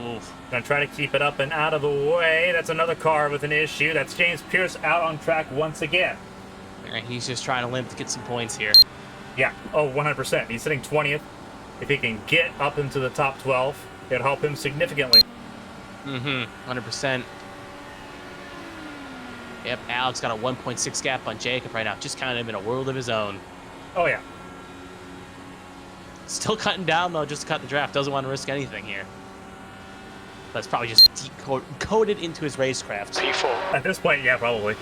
Oof. Gonna try to keep it up and out of the way. That's another car with an issue. That's James Pierce out on track once again. And he's just trying to limp to get some points here. Yeah, oh, 100%. He's sitting 20th. If he can get up into the top 12, it'll help him significantly. Mm-hmm. 100%. Yep, Alex got a 1.6 gap on Jacob right now. Just kind of in a world of his own. Oh, yeah. Still cutting down, though, just to cut the draft. Doesn't want to risk anything here. That's probably just coded into his racecraft. P4. At this point, yeah, probably.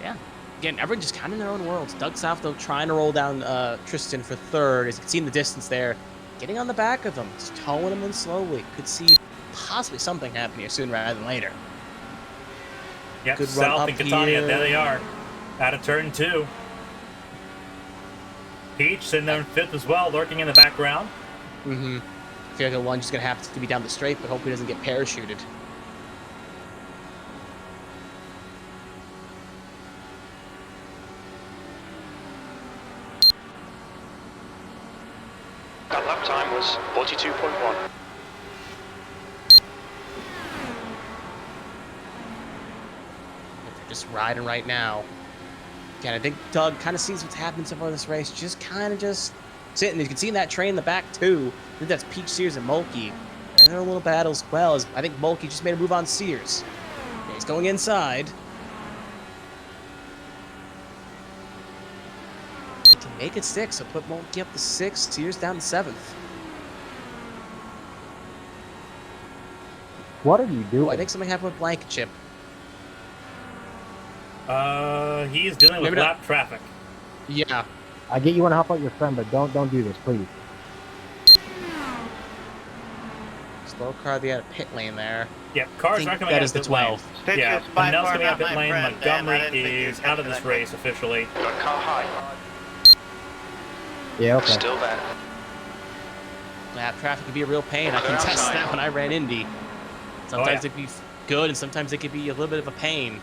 Yeah. Again, everyone just kind of in their own worlds. Doug South, though, trying to roll down Tristan for 3rd. As you can see in the distance there, getting on the back of him, just towing him in slowly. Could see possibly something happen here sooner rather than later. Yep, Good run South up and Cantania, here. there they are. Out of turn 2. Peach sitting there in 5th as well, lurking in the background. Mm-hmm. I feel like the one just gonna have to be down the straight, but hope he doesn't get parachuted. That lap time was 42.1. They're just riding right now. Again, I think Doug kind of sees what's happening so far this race. Just kind of just sitting. You can see in that train in the back, too. I think that's Peach, Sears, and Mulkey. And they're a little battle as well. As I think Mulkey just made a move on Sears. Yeah, he's going inside. They can make it stick, so put Mulkey up to 6th, Sears down to 7th. What are you doing? Oh, I think something happened with Blankenship. He's dealing with Maybe not. lap traffic. Yeah. I get you want to help out your friend, but don't do this, please. Slow car, they had a pit lane there. Yep, cars think aren't coming that out is of the pit lane. 12. Stitch Yeah, is by Nell's far coming out not of pit my lane. friend, Montgomery and I didn't think is you'd out of get this to that race officially. Got car high. Yeah, okay. Still there. Lap traffic could be a real pain. I can test that when I ran Indy. Sometimes they can be good, and sometimes they can be a little bit of a pain.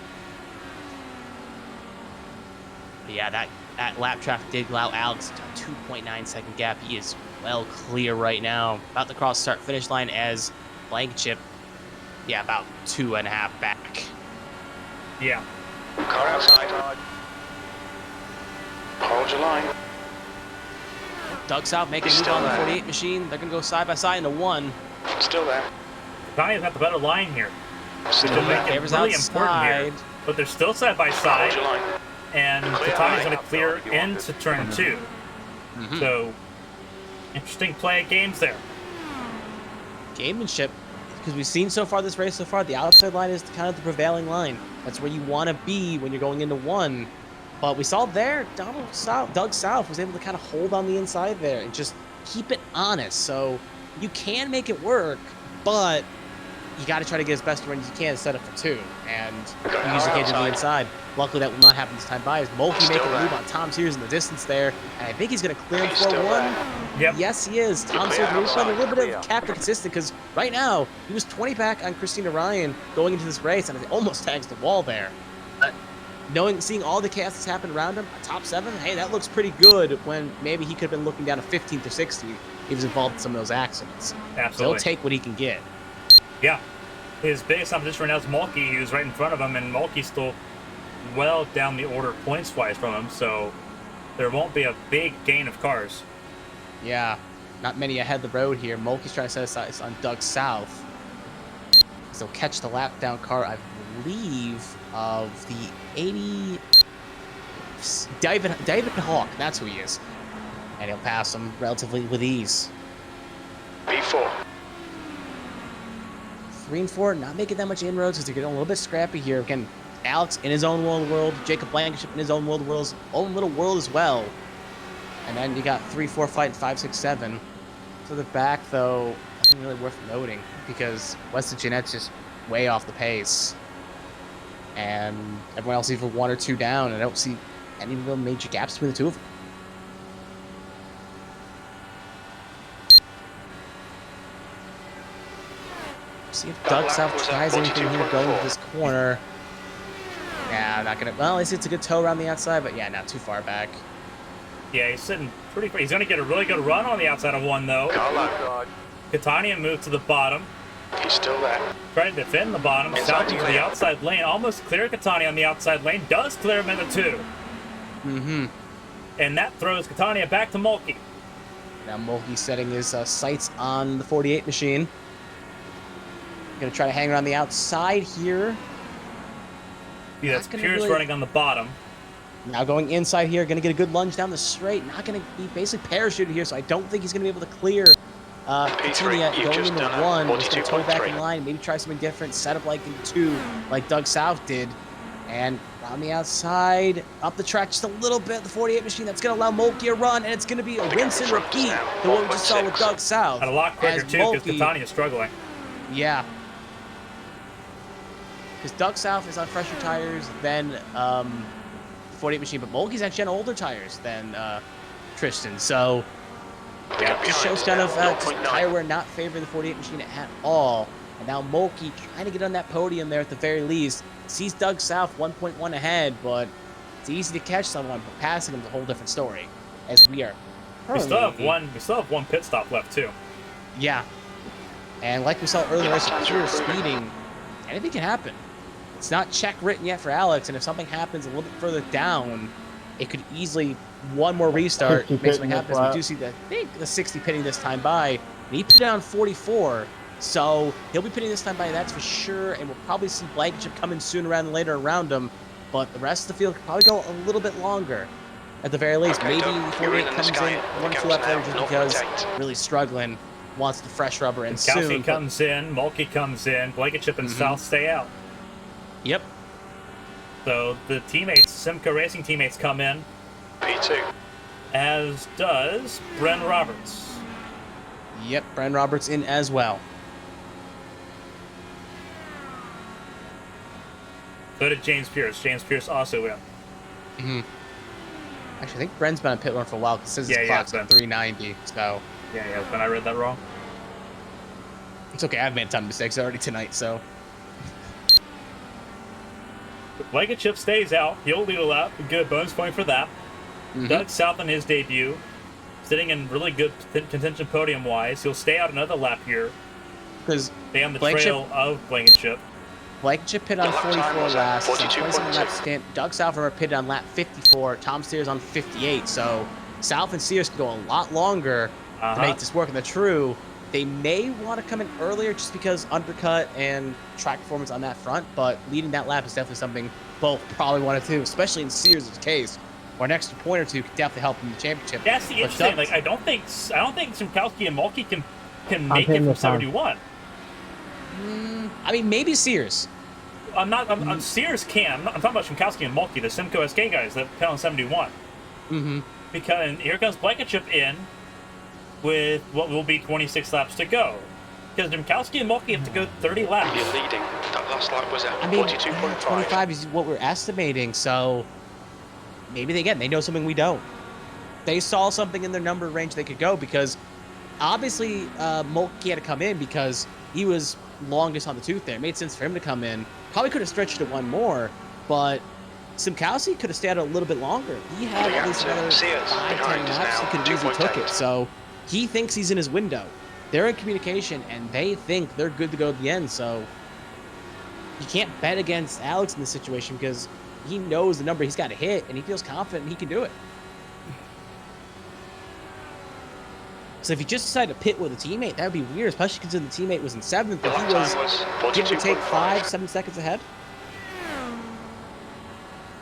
But yeah, that lap traffic did allow Alex a 2.9 second gap. He is well clear right now. About to cross start finish line as Blankenship, yeah, about 2.5 back. Yeah. Car outside. Hold your line. Doug South making a He's move still on the there. 48 machine. They're going to go side by side into one. Still there. Cantania's got the better line here. Still Which will make there. it Favors really important outside. here. But they're still side by Hold side, your line. and Clear Cantania's line. going to clear into turn 2. So, interesting play of games there. Gamemanship, because we've seen so far this race so far, the outside line is kind of the prevailing line. That's where you want to be when you're going into one. But we saw there, Doug South was able to kind of hold on the inside there and just keep it honest. So you can make it work, but you got to try to get as best a run as you can to set up for 2. And you usually can't do the inside. Luckily, that will not happen this time by. As Mulkey making a move on Tom Sears in the distance there. And I think he's going to clear him for 1. Yep. Yes, he is. Tom Sears maybe playing a little bit of captain consistent because right now he was 20 back on Christina Ryan going into this race, and it almost tags the wall there. But seeing all the chaos that's happened around him, a top 7, hey, that looks pretty good when maybe he could have been looking down to 15th or 16th. He was involved in some of those accidents. Absolutely. So he'll take what he can get. Yeah. His biggest competition right now is Mulkey, who's right in front of him, and Mulkey's still well down the order points-wise from him, so there won't be a big gain of cars. Yeah, not many ahead of the road here. Mulkey's trying to set aside on Doug South. So he'll catch the lap down car, I believe, of the 80... David Hawk, that's who he is. And he'll pass him relatively with ease. B4. 3 and 4, not making that much inroads because they're getting a little bit scrappy here. Again, Alex in his own world, Jacob Blankenship in his own little world as well. And then you got 3-4 fighting 5, 6, 7. To the back, though, nothing really worth noting because Weston Jeanette's just way off the pace. And everyone else either 1 or 2 down, and I don't see any real major gaps between the two of them. See if Doug South tries anything here going to this corner. Yeah, not gonna. Well, at least it's a good toe around the outside, but yeah, not too far back. Yeah, he's sitting pretty. He's going to get a really good run on the outside of 1, though. Cantania moved to the bottom. He's still there. Trying to defend the bottom. South to the outside lane. Almost cleared Cantania on the outside lane. Does clear him into 2. Mm-hmm. And that throws Cantania back to Mulkey. Now Mulkey setting his sights on the 48 machine. Gonna try to hang around the outside here. Yeah, that's Pierce running on the bottom. Now going inside here, gonna get a good lunge down the straight. Not gonna be basically parachuted here, so I don't think he's gonna be able to clear Cantania going into 1. He's gonna toe back in line, maybe try something different, set up like in 2, like Doug South did. And on the outside, up the track just a little bit, the 48 machine, that's gonna allow Mulkey a run, and it's gonna be a rinse and repeat, the one we just saw with Doug South. And a lot quicker too, because Cantania's struggling. Yeah. Because Doug South is on fresher tires than 48 machine, but Mulkey's actually on older tires than Tristan. So yeah, just shows kind of tire wear not favoring the 48 machine at all. And now Mulkey trying to get on that podium there at the very least. Sees Doug South 1.1 ahead, but it's easy to catch someone, but passing him is a whole different story. As we are. We still have one pit stop left too. Yeah. And like we saw earlier, pure speeding, anything can happen. It's not check written yet for Alex, and if something happens a little bit further down, it could easily one more restart make something happen. We do see the, I think the 60 pitting this time by, and he put down 44, so he'll be pitting this time by, that's for sure, and we'll probably see Blankenship come in sooner rather than later around him, but the rest of the field could probably go a little bit longer. At the very least, maybe 48 comes in 1 or 2 laps later just because really struggling, wants the fresh rubber and soon. Kelsey comes in, Mulkey comes in, Blankenship and South stay out. Yep. So the teammates, Simca Racing teammates come in. P2. As does Bren Roberts. Yep, Bren Roberts in as well. So did James Pierce. James Pierce also in. Mm-hmm. Actually, I think Bren's been on pit run for a while because it says his clock's at 390, so... Yeah, but I read that wrong. It's okay. I've made a ton of mistakes already tonight, so. Blankenship stays out. He'll lead a lap. Good bonus point for that. Doug South on his debut, sitting in really good contention podium-wise. He'll stay out another lap here. Because stay on the trail of Blankenship. Blankenship pitted on 44 last. 27 lap stint. Doug South pitted on lap 54. Tom Sears on 58. So South and Sears can go a lot longer to make this work. And the true, they may want to come in earlier just because undercut and track performance on that front. But leading that lap is definitely something both probably want to do, especially in Sears' case, where an extra point or two could definitely help in the championship. That's the interesting. Like I don't think Simkowski and Mulkey can make it from 71. I mean, maybe Sears. Sears can. I'm talking about Simkowski and Mulkey, the Simcoe SK guys that pit on 71. Because here comes Blankenship in with what will be 26 laps to go. Because Simkowski and Mulkey have to go 30 laps. You're leading. That last lap was at 42.5. 25 is what we're estimating, so maybe they know something we don't. They saw something in their number range they could go, because obviously Mulkey had to come in because he was longest on the tooth there. It made sense for him to come in. Probably could have stretched it one more, but Simkowski could have stayed a little bit longer. He had at least another 5-10 laps. He could have easily took it. So he thinks he's in his window. They're in communication, and they think they're good to go at the end. So you can't bet against Alex in this situation because he knows the number he's got to hit, and he feels confident he can do it. So if he just decided to pit with a teammate, that would be weird, especially considering the teammate was in 7th, but he was, give or take, 5-7 seconds ahead.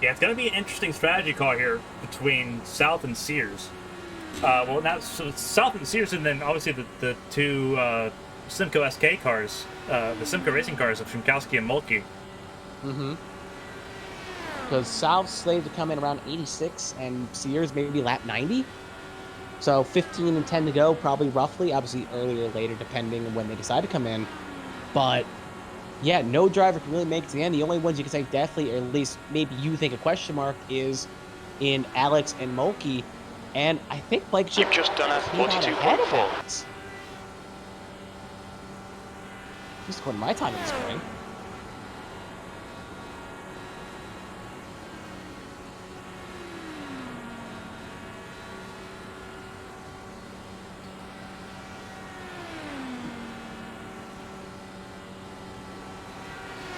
Yeah, it's going to be an interesting strategy call here between South and Sears. Well, now so South and Sears, and then obviously the two Simcoe SK cars, the Simcoe racing cars of Simkowski and Mulkey. Because South's slated to come in around 86, and Sears maybe lap 90. So 15 and 10 to go, probably roughly. Obviously earlier or later, depending on when they decide to come in. But yeah, no driver can really make it to the end. The only ones you can say definitely, or at least maybe you think a question mark, is in Alex and Mulkey. And I think Blankenship You've just done a 42.4. At least according to my time in the spring.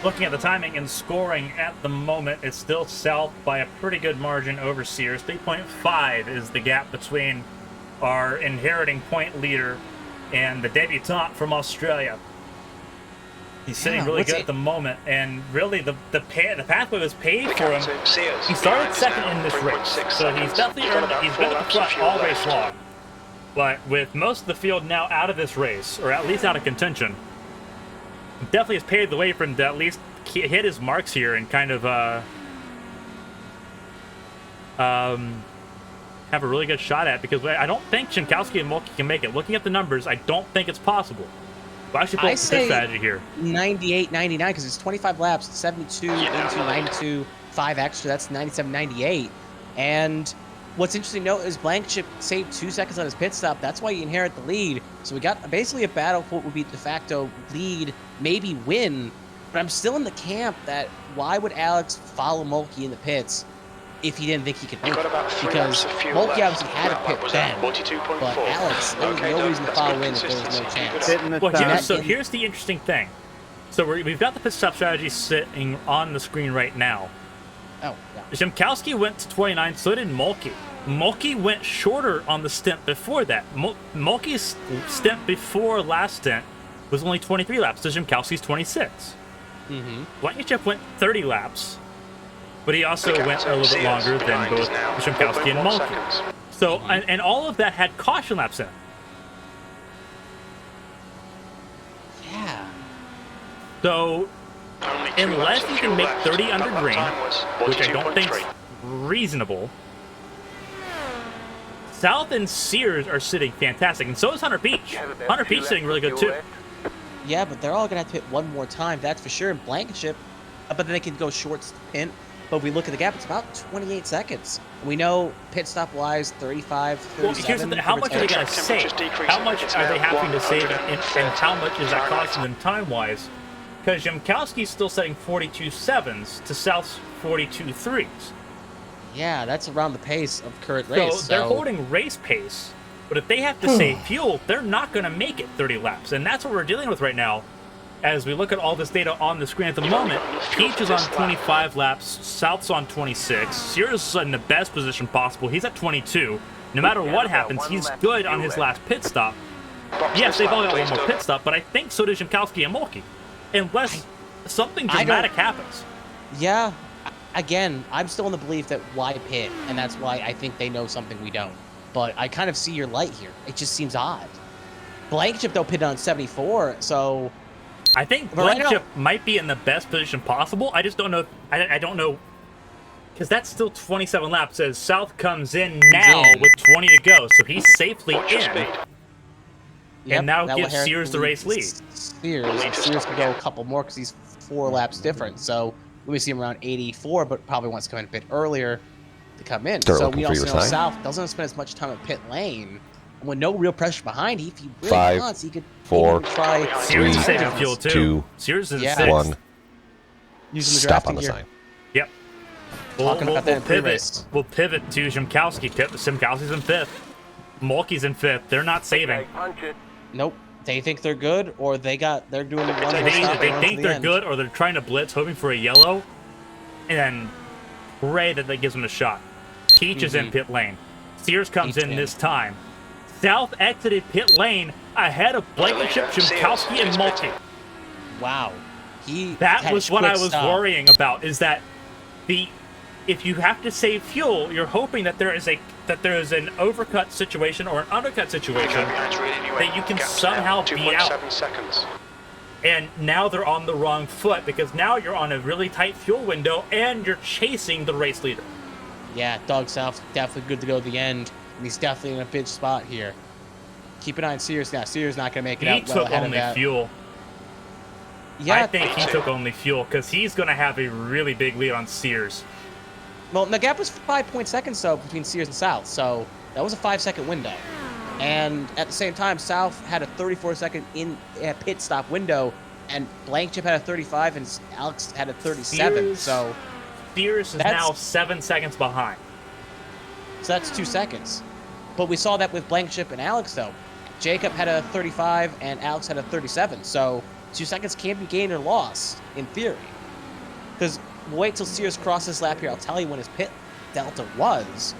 Looking at the timing and scoring at the moment, it's still South by a pretty good margin over Sears. 3.5 is the gap between our inheriting point leader and the debutant from Australia. He's sitting really good at the moment, and really the pathway was paved for him. He started second in this race, so he's definitely earned it. He's been at the front all race long. But with most of the field now out of this race, or at least out of contention, definitely has paved the way for him to at least hit his marks here and kind of have a really good shot at it, because I don't think Simkowski and Mulkey can make it. Looking at the numbers, I don't think it's possible. Well, actually, pull up the strategy here. 98, 99, because it's 25 laps, 72, 82, 92, 5 extra. That's 97, 98. And what's interesting to note is Blankenship saved 2 seconds on his pit stop. That's why you inherit the lead. So we got basically a battle for what would be de facto lead, maybe win. But I'm still in the camp that why would Alex follow Mulkey in the pits if he didn't think he could make it? Because Mulkey obviously had a pit then, but Alex, there was no reason to follow in if there was no chance. Well, here's the interesting thing. So we've got the pit stop strategy sitting on the screen right now. Oh, yeah. Simkowski went to 29, so did Mulkey. Mulkey went shorter on the stint before that. Mulkey's stint before last stint was only 23 laps, so Simkowski's 26. Blankenship went 30 laps, but he also went a little bit longer than both Simkowski and Mulkey. So, and all of that had caution laps in. Yeah. So, unless you can make 30 under green, which I don't think is reasonable, South and Sears are sitting fantastic, and so is Hunter Peach. Hunter Peach sitting really good too. Yeah, but they're all gonna have to hit one more time, that's for sure. And Blankenship, but then they can go short stint. But we look at the gap, it's about 28 seconds. We know pit stop wise, 35, 37. Well, here's the thing. How much are they going to save? How much are they having to save, and how much is that costing them time-wise? Because Jimkowski's still setting 42.7s to South's 42.3s. Yeah, that's around the pace of current So race. they're holding race pace, but if they have to save fuel, they're not going to make it 30 laps, and that's what we're dealing with right now. As we look at all this data on the screen at the moment, Peach is on 25 laps, South's on 26, Sears is in the best position possible. He's at 22. No matter what happens, he's good on his last pit stop. Yes, they've all got one more pit stop, but I think so does Jimkowski and Mulkey. Unless something dramatic happens. Yeah, again, I'm still in the belief that why pit, and that's why I think they know something we don't. But I kind of see your light here. It just seems odd. Blankenship, though, pitted on 74, so... I think Blankenship might be in the best position possible. I just don't know. I don't know. Because that's still 27 laps as South comes in now with 20 to go. So he's safely in. And now gives Sears the race lead. Sears can go a couple more because he's 4 laps different. So we see him around 84, but probably wants to come in a bit earlier to come in. So we also know South doesn't spend as much time at pit lane. And with no real pressure behind, if he really wants, he could 4, try. Sears is saving fuel too. 2, Sears is 1. Using the Stop on the sign. Yep. We'll pivot to Jimkowski. Jimkowski's in 5th. Mulkey's in 5th. They're not saving. Nope. They think they're good, or they're doing the one. They think they're good, or they're trying to blitz, hoping for a yellow, and pray that gives them a shot. Peach is in pit lane. Sears comes in this time. South exited pit lane ahead of Blankenship, Jimkowski, and Mulkey. Wow. That was what I was worrying about, is that if you have to save fuel, you're hoping that there is an overcut situation or an undercut situation that you can somehow beat out. And now they're on the wrong foot, because now you're on a really tight fuel window and you're chasing the race leader. Yeah, Doug South definitely good to go to the end. And he's definitely in a big spot here. Keep an eye on Sears now. Sears not going to make it out well ahead of that. He took only fuel. Yeah, I think he took only fuel, because he's going to have a really big lead on Sears. Well, the gap was 5 seconds, though, between Sears and South, so that was a 5-second window. And at the same time, South had a 34-second pit stop window, and Blankenship had a 35, and Alex had a 37, so... Sears is now 7 seconds behind. So that's 2 seconds. But we saw that with Blankenship and Alex, though. Jacob had a 35, and Alex had a 37, so 2 seconds can't be gained or lost, in theory. Because wait till Sears crosses lap here. I'll tell you when his pit delta was.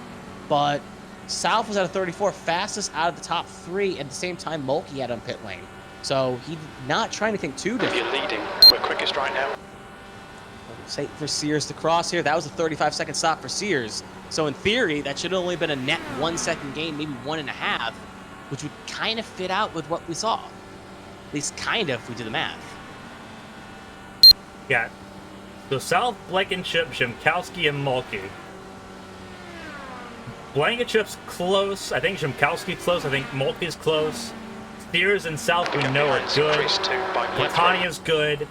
But South was at a 34, fastest out of the top 3. At the same time, Mulkey had on pit lane. So he's not trying anything too different. You're leading. We're quickest right now. Say for Sears to cross here. That was a 35-second stop for Sears. So in theory, that should have only been a net 1 second gain, maybe 1.5, which would kind of fit out with what we saw. At least kind of, if we do the math. Yeah. So South, Blankenship, Jimkowski, and Mulkey. Blankenship's close. I think Jimkowski's close. I think Mulkey's close. Sears and South we know are good. Cantania's good.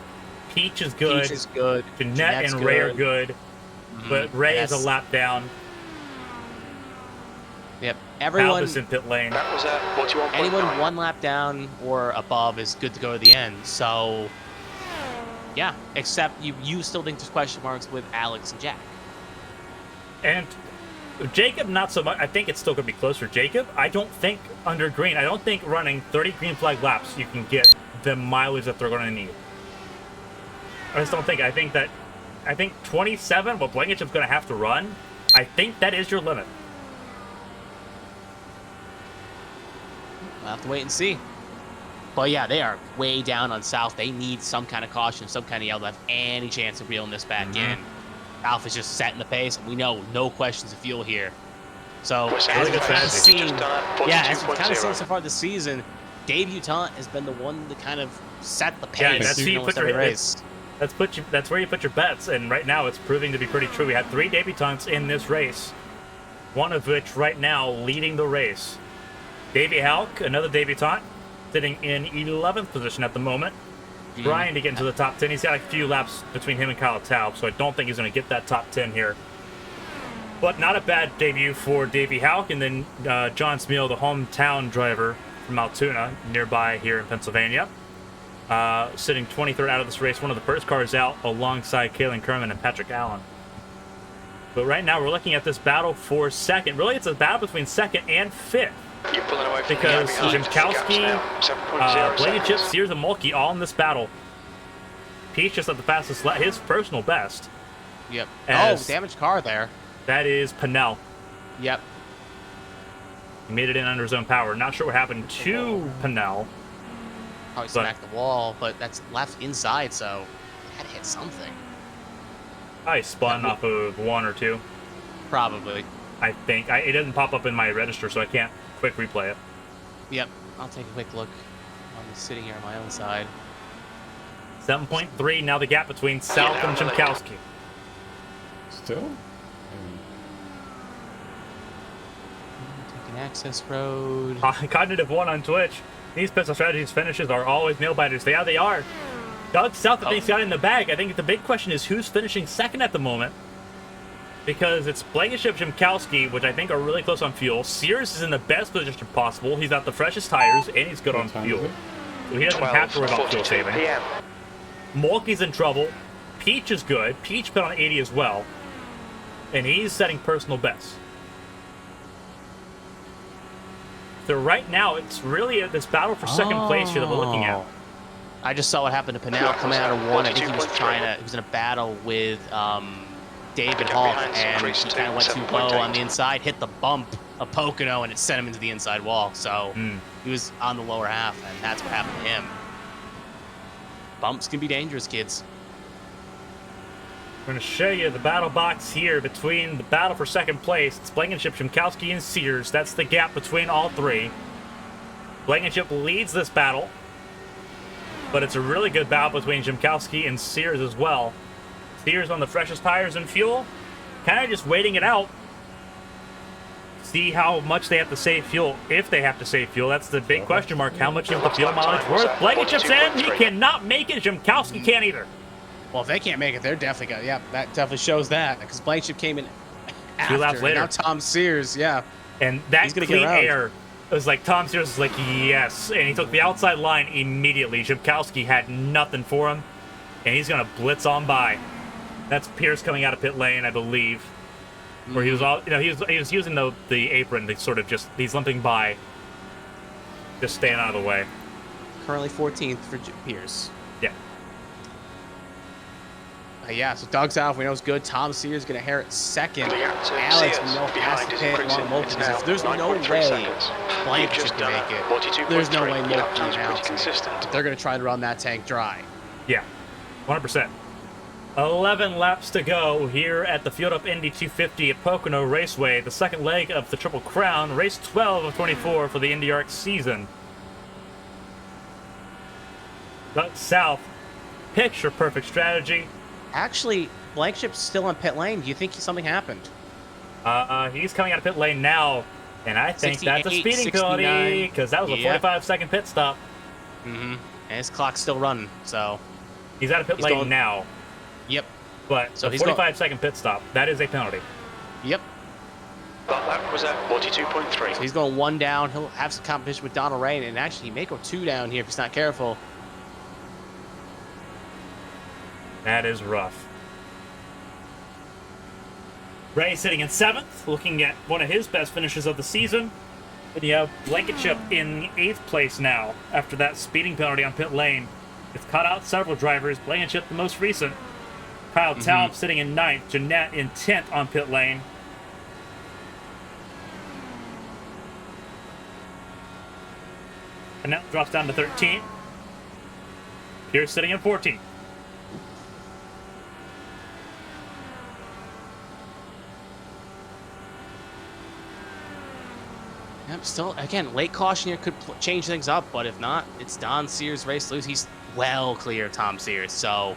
Peach is good. Jeanette and Ray are good. But Ray is a lap down. Yep. Everyone Albus in pit lane. That was at 41.9. Anyone 1 lap down or above is good to go to the end. So, yeah. Except you still think there's question marks with Alex and Jack. And Jacob, not so much. I think it's still going to be close for Jacob. I don't think under green, I don't think running 30 green flag laps you can get the mileage that they're going to need. I just don't think. I think 27, what Blankenship's going to have to run, I think that is your limit. We'll have to wait and see. But yeah, they are way down on South. They need some kind of caution, some kind of yell to have any chance of reeling this back in. South is just setting the pace, and we know no questions of fuel here. So as we've kind of seen, as we've kind of seen so far this season, debutant has been the one to kind of set the pace. Yeah, that's where you put your race. That's where you put your bets, and right now it's proving to be pretty true. We had 3 debutants in this race, one of which right now leading the race. Davey Halk, another debutant, sitting in 11th position at the moment. trying to get into the top 10. He's got a few laps between him and Kyle Taub, so I don't think he's going to get that top 10 here. But not a bad debut for Davey Houck, and then John Smeal, the hometown driver from Altoona, nearby here in Pennsylvania, sitting 23rd out of this race, one of the first cars out, alongside Kalen Kerman and Patrick Allen. But right now, we're looking at this battle for second. Really, it's a battle between second and fifth. You're pulling away from Because the behind. Jimkowski, Blankenship, Sears, and Mulkey all in this battle. Peach just at the fastest lap, his personal best. Yep. As- Damaged car there. That is Pinnell. Yep. He made it in under his own power. Not sure what happened to Pinnell. Probably smacked the wall, but that's left inside, so it had to hit something. I spun off of one or two, Probably. I think. It doesn't pop up in my register, so I can't quick replay it. Yep. I'll take a quick look. I'm sitting here on my own side. 7.3, now the gap between South and Jimkowski. Still? Taking access road. Cognitive 1 on Twitch. These pistol strategies finishes are always nail biters. They are. Doug South, I think, got in the bag. I think the big question is who's finishing second at the moment. Because it's Blankenship, Jimkowski, which I think are really close on fuel. Sears is in the best position possible. He's got the freshest tires, and he's good on What time fuel. is it? So he doesn't have to worry about fuel 12:42 saving. p.m. Mulkey's in trouble. Peach is good. Peach put on 80 as well. And he's setting personal bests. So right now, it's really this battle for second place here that we're looking at. I just saw what happened to Pinnell coming out of one. I think he was in a battle with David Hall, and he kind of went too low on the inside, hit the bump of Pocono, and it sent him into the inside wall. So he was on the lower half, and that's what happened to him. Bumps can be dangerous, kids. I'm going to show you the battle box here between the battle for second place. It's Blankenship, Jimkowski, and Sears. That's the gap between all three. Blankenship leads this battle, but it's a really good battle between Jimkowski and Sears as well. Sears on the freshest tires and fuel, kind of just waiting it out. See how much they have to save fuel, if they have to save fuel. That's the big question mark. How much is the fuel mileage worth? Blankenship's in. He cannot make it. Jimkowski can't either. Well, if they can't make it, they're definitely going to. Yeah, that definitely shows that. Because Blankenship came in after. 2 laps later. Now Tom Sears, yeah. And that He's gonna clean get around. air, it was like Tom Sears was like, yes. And he took the outside line immediately. Jimkowski had nothing for him. And he's going to blitz on by. That's Pierce coming out of pit lane, I believe. Where he was all, he was using the apron to sort of just, he's limping by. Just staying out of the way. Currently 14th for Pierce. Yeah. Yeah, so Doug's out. We know it's good. Tom Sears going to inherit second. Alex, Alex, we know, has to pit along Mulkey. There's no way Blankenship can make it. There's no way Mulkey can. They're going to try to run that tank dry. Yeah, 100%. 11 laps to go here at the Field Up Indy 250 at Pocono Raceway, the second leg of the Triple Crown, race 12 of 24 for the IndyARCS season. Doug South, picture perfect strategy. Actually, Blankenship's still on pit lane. Do you think something happened? He's coming out of pit lane now, and I think that's a 68, speeding penalty because that was a 45-second pit stop. Mm-hmm. And his clock's still running, so... He's out of pit lane now. Yep. But So the he's 45-second pit stop, that is a penalty. Yep. That was at 42.3. So he's going one down. He'll have some competition with Donald Ray, and actually he may go two down here if he's not careful. That is rough. Ray sitting in 7th, looking at one of his best finishes of the season. And you have Blankenship in 8th place now after that speeding penalty on pit lane. It's caught out several drivers. Blankenship the most recent. Kyle Taub sitting in 9th. Jeanette in 10th on pit lane. And that drops down to 13th. Pierce sitting in 14th. Yep, still, again, late caution here could change things up, but if not, it's Don Sears race loose. He's well clear of Tom Sears, so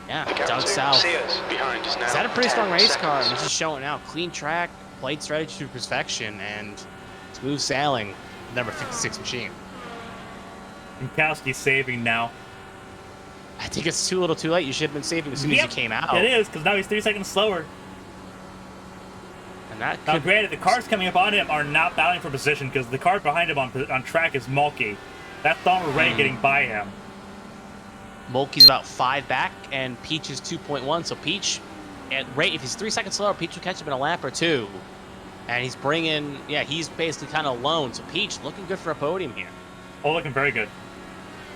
yeah, Doug South. Behind is now. He's had a pretty strong 10 race car, and seconds. he's just showing out. Clean track, played strategy to perfection, and smooth sailing. Number 56 machine. Jimkowski saving now. I think it's a little too late. You should have been saving as soon as you came out. It is, because now he's 3 seconds slower. And that Now, could... granted, the cars coming up on him are not battling for position because the car behind him on track is Mulkey. That's already getting by him. Mulkey's about 5 back, and Peach is 2.1. So Peach, at rate, if he's 3 seconds slower, Peach will catch him in a lap or 2. And he's bringing, he's basically kind of alone. So Peach looking good for a podium here. Oh, looking very good.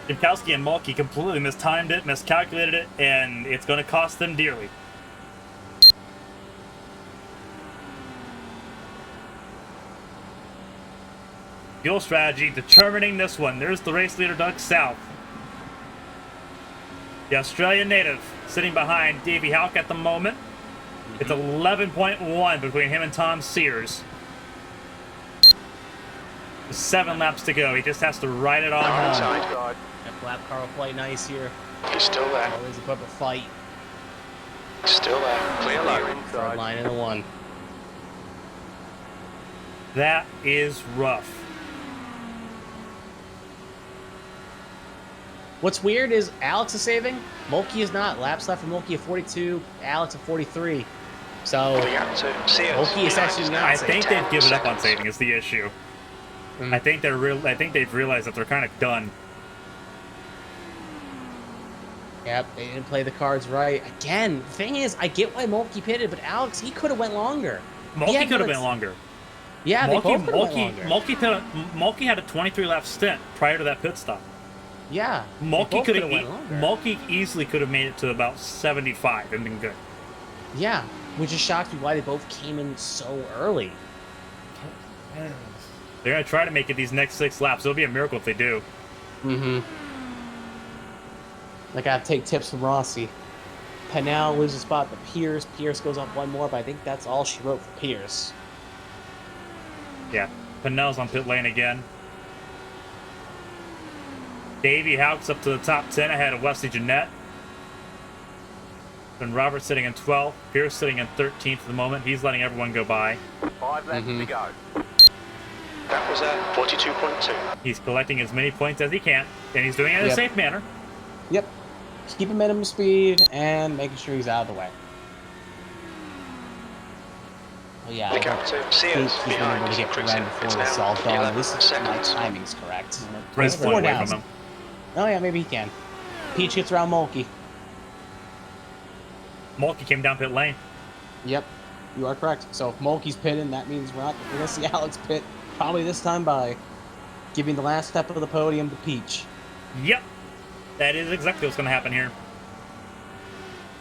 Jankowski and Mulkey completely mistimed it, miscalculated it, and it's going to cost them dearly. Fuel strategy determining this one. There's the race leader, Doug South. The Australian native sitting behind Davey Houck at the moment. It's 11.1 between him and Tom Sears. 7 laps to go. He just has to ride it on home. Inside. That lap car will play nice here. He's still there. Always a bit of a fight. Still there. Clear line. Third line and a 1. That is rough. What's weird is Alex is saving. Mulkey is not. Laps left for Mulkey at 42. Alex at 43. So The gap to Sears. Mulkey is actually not I saving. think they've given up on seconds. saving is the issue. I think I think they've realized that they're kind of done. Yep, they didn't play the cards right. Again, the thing is, I get why Mulkey pitted, but Alex, he could have went longer. Mulkey could have been longer. Yeah, they both could have went longer. Mulkey had a 23-lap stint prior to that pit stop. Yeah, they Mulkey both could coulda have went longer. Mulkey easily could have made it to about 75 and been good. Yeah, which is shocked me why they both came in so early. They're gonna try to make it these next 6 laps. It'll be a miracle if they do. Mm-hmm. I gotta take tips from Rossi. Pennell loses a spot to Pierce. Pierce goes up 1 more, but I think that's all she wrote for Pierce. Yeah, Pennell's on pit lane again. Davey Houck's up to the top 10 ahead of Wesley Jeanette. Then Robert sitting in 12th. Pierce sitting in 13th at the moment. He's letting everyone go by. 5 laps to go. That was 42.2. He's collecting as many points as he can, and he's doing it in a safe manner. Yep. Just keep a minimum speed and making sure he's out of the way. Oh yeah. The gap to Sears He's behind. able to get Increasing. around before It's this is now all done. 11 This is my seconds. timing's correct. Prince It's point away 4 from downs. him. Oh yeah, maybe he can. Peach gets around Mulkey. Mulkey came down pit lane. Yep, you are correct. So if Mulkey's pitting, that means we're gonna see Alex pit probably this time by giving the last step of the podium to Peach. Yep, that is exactly what's going to happen here.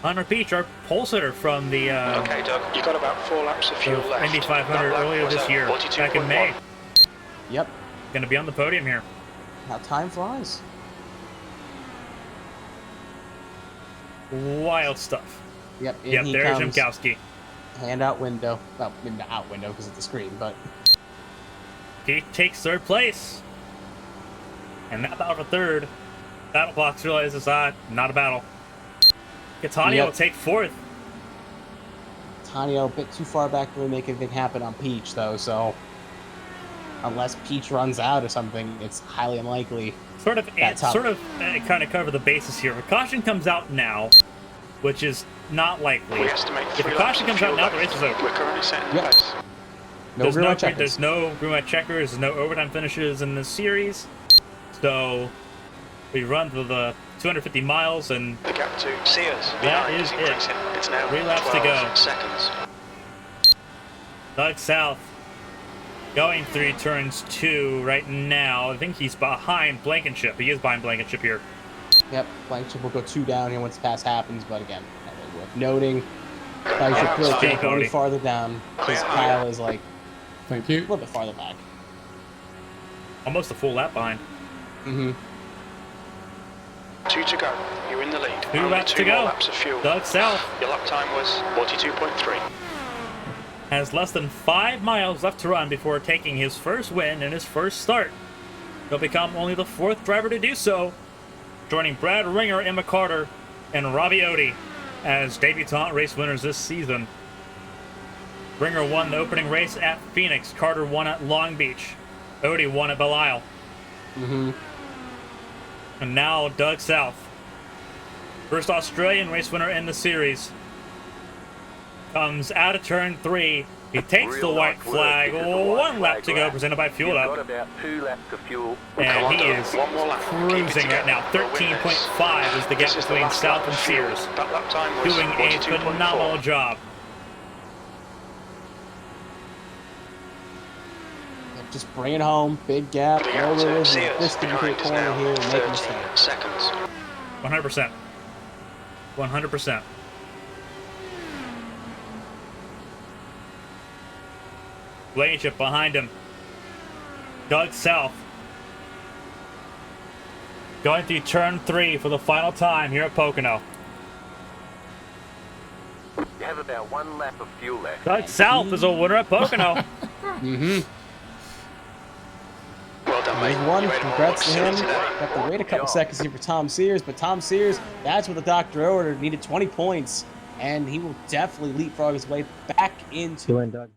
Hunter Peach, our pole sitter from the Okay, Doug. You got about 4 laps of fuel left. Indy 500 That lap earlier was this year, back in May. 42.1. Yep, Going to be on the podium here. how time flies. Wild stuff. Yep, in Yep, he there's comes. Jankowski. Hand out window. Well, maybe not out window because it's the screen, but He takes 3rd place. And that battle for 3rd. Battle Box realizes, not a battle. Cantania will take 4th. Tanio a bit too far back to really make anything happen on Peach, though, so unless Peach runs out or something, it's highly unlikely. Sort of kind of cover the basis here. If a caution comes out now, which is not likely. We estimate If 3 a laps caution of comes out fuel now, the left. race is over. We're currently setting the Yep. pace. No green checkers. There's no green light checkers, there's no overtime finishes in this series. So we run to the 250 miles and The gap to Sears That behind is it. increasing. It's now 3 laps to 12 go. seconds. Doug South going through turns 2 right now. I think he's behind Blankenship. He is behind Blankenship here. Yep, Blankenship will go 2 down here once the pass happens, but again, not really worth noting. Blankenship will Stay go a little Cody. farther down, because Kyle is like Thank a you. little bit farther back. Almost a full lap behind. Mm-hmm. 2 to go. You're in the lead. 2 Only laps 2 to more go. laps of fuel. Doug South Your lap time was 42.3. has less than 5 miles left to run before taking his first win in his first start. He'll become only the 4th driver to do so, joining Brad Ringer, Emma Carter, and Robbie Odie as debutante race winners this season. Ringer won the opening race at Phoenix. Carter won at Long Beach. Odie won at Belle Isle. Mm-hmm. And now Doug South First Australian race winner in the series. Comes out of turn 3. He takes the white flag. 1 lap to go, presented by Fuel Up. about 2 laps to fuel. And he is One more lap. cruising right now. 13.5 is the gap between South and Sears. That lap time was Doing a 42.4. phenomenal job. Just bring it home. Big gap. The No outer rivers. Sears This can be a behind is corner now here and make a 13 mistake. seconds. 100%. 100%. Blankenship behind him. Doug South. Going through turn 3 for the final time here at Pocono. You have about 1 lap of fuel left. Doug South is a winner at Pocono. Well done, mate. There's one. You made them all Congrats to look him. silly today. Got to wait a couple seconds here for Tom Sears, but Tom Sears, that's what the doctor ordered. Needed 20 points, and he will definitely leapfrog his way back into You win, Doug.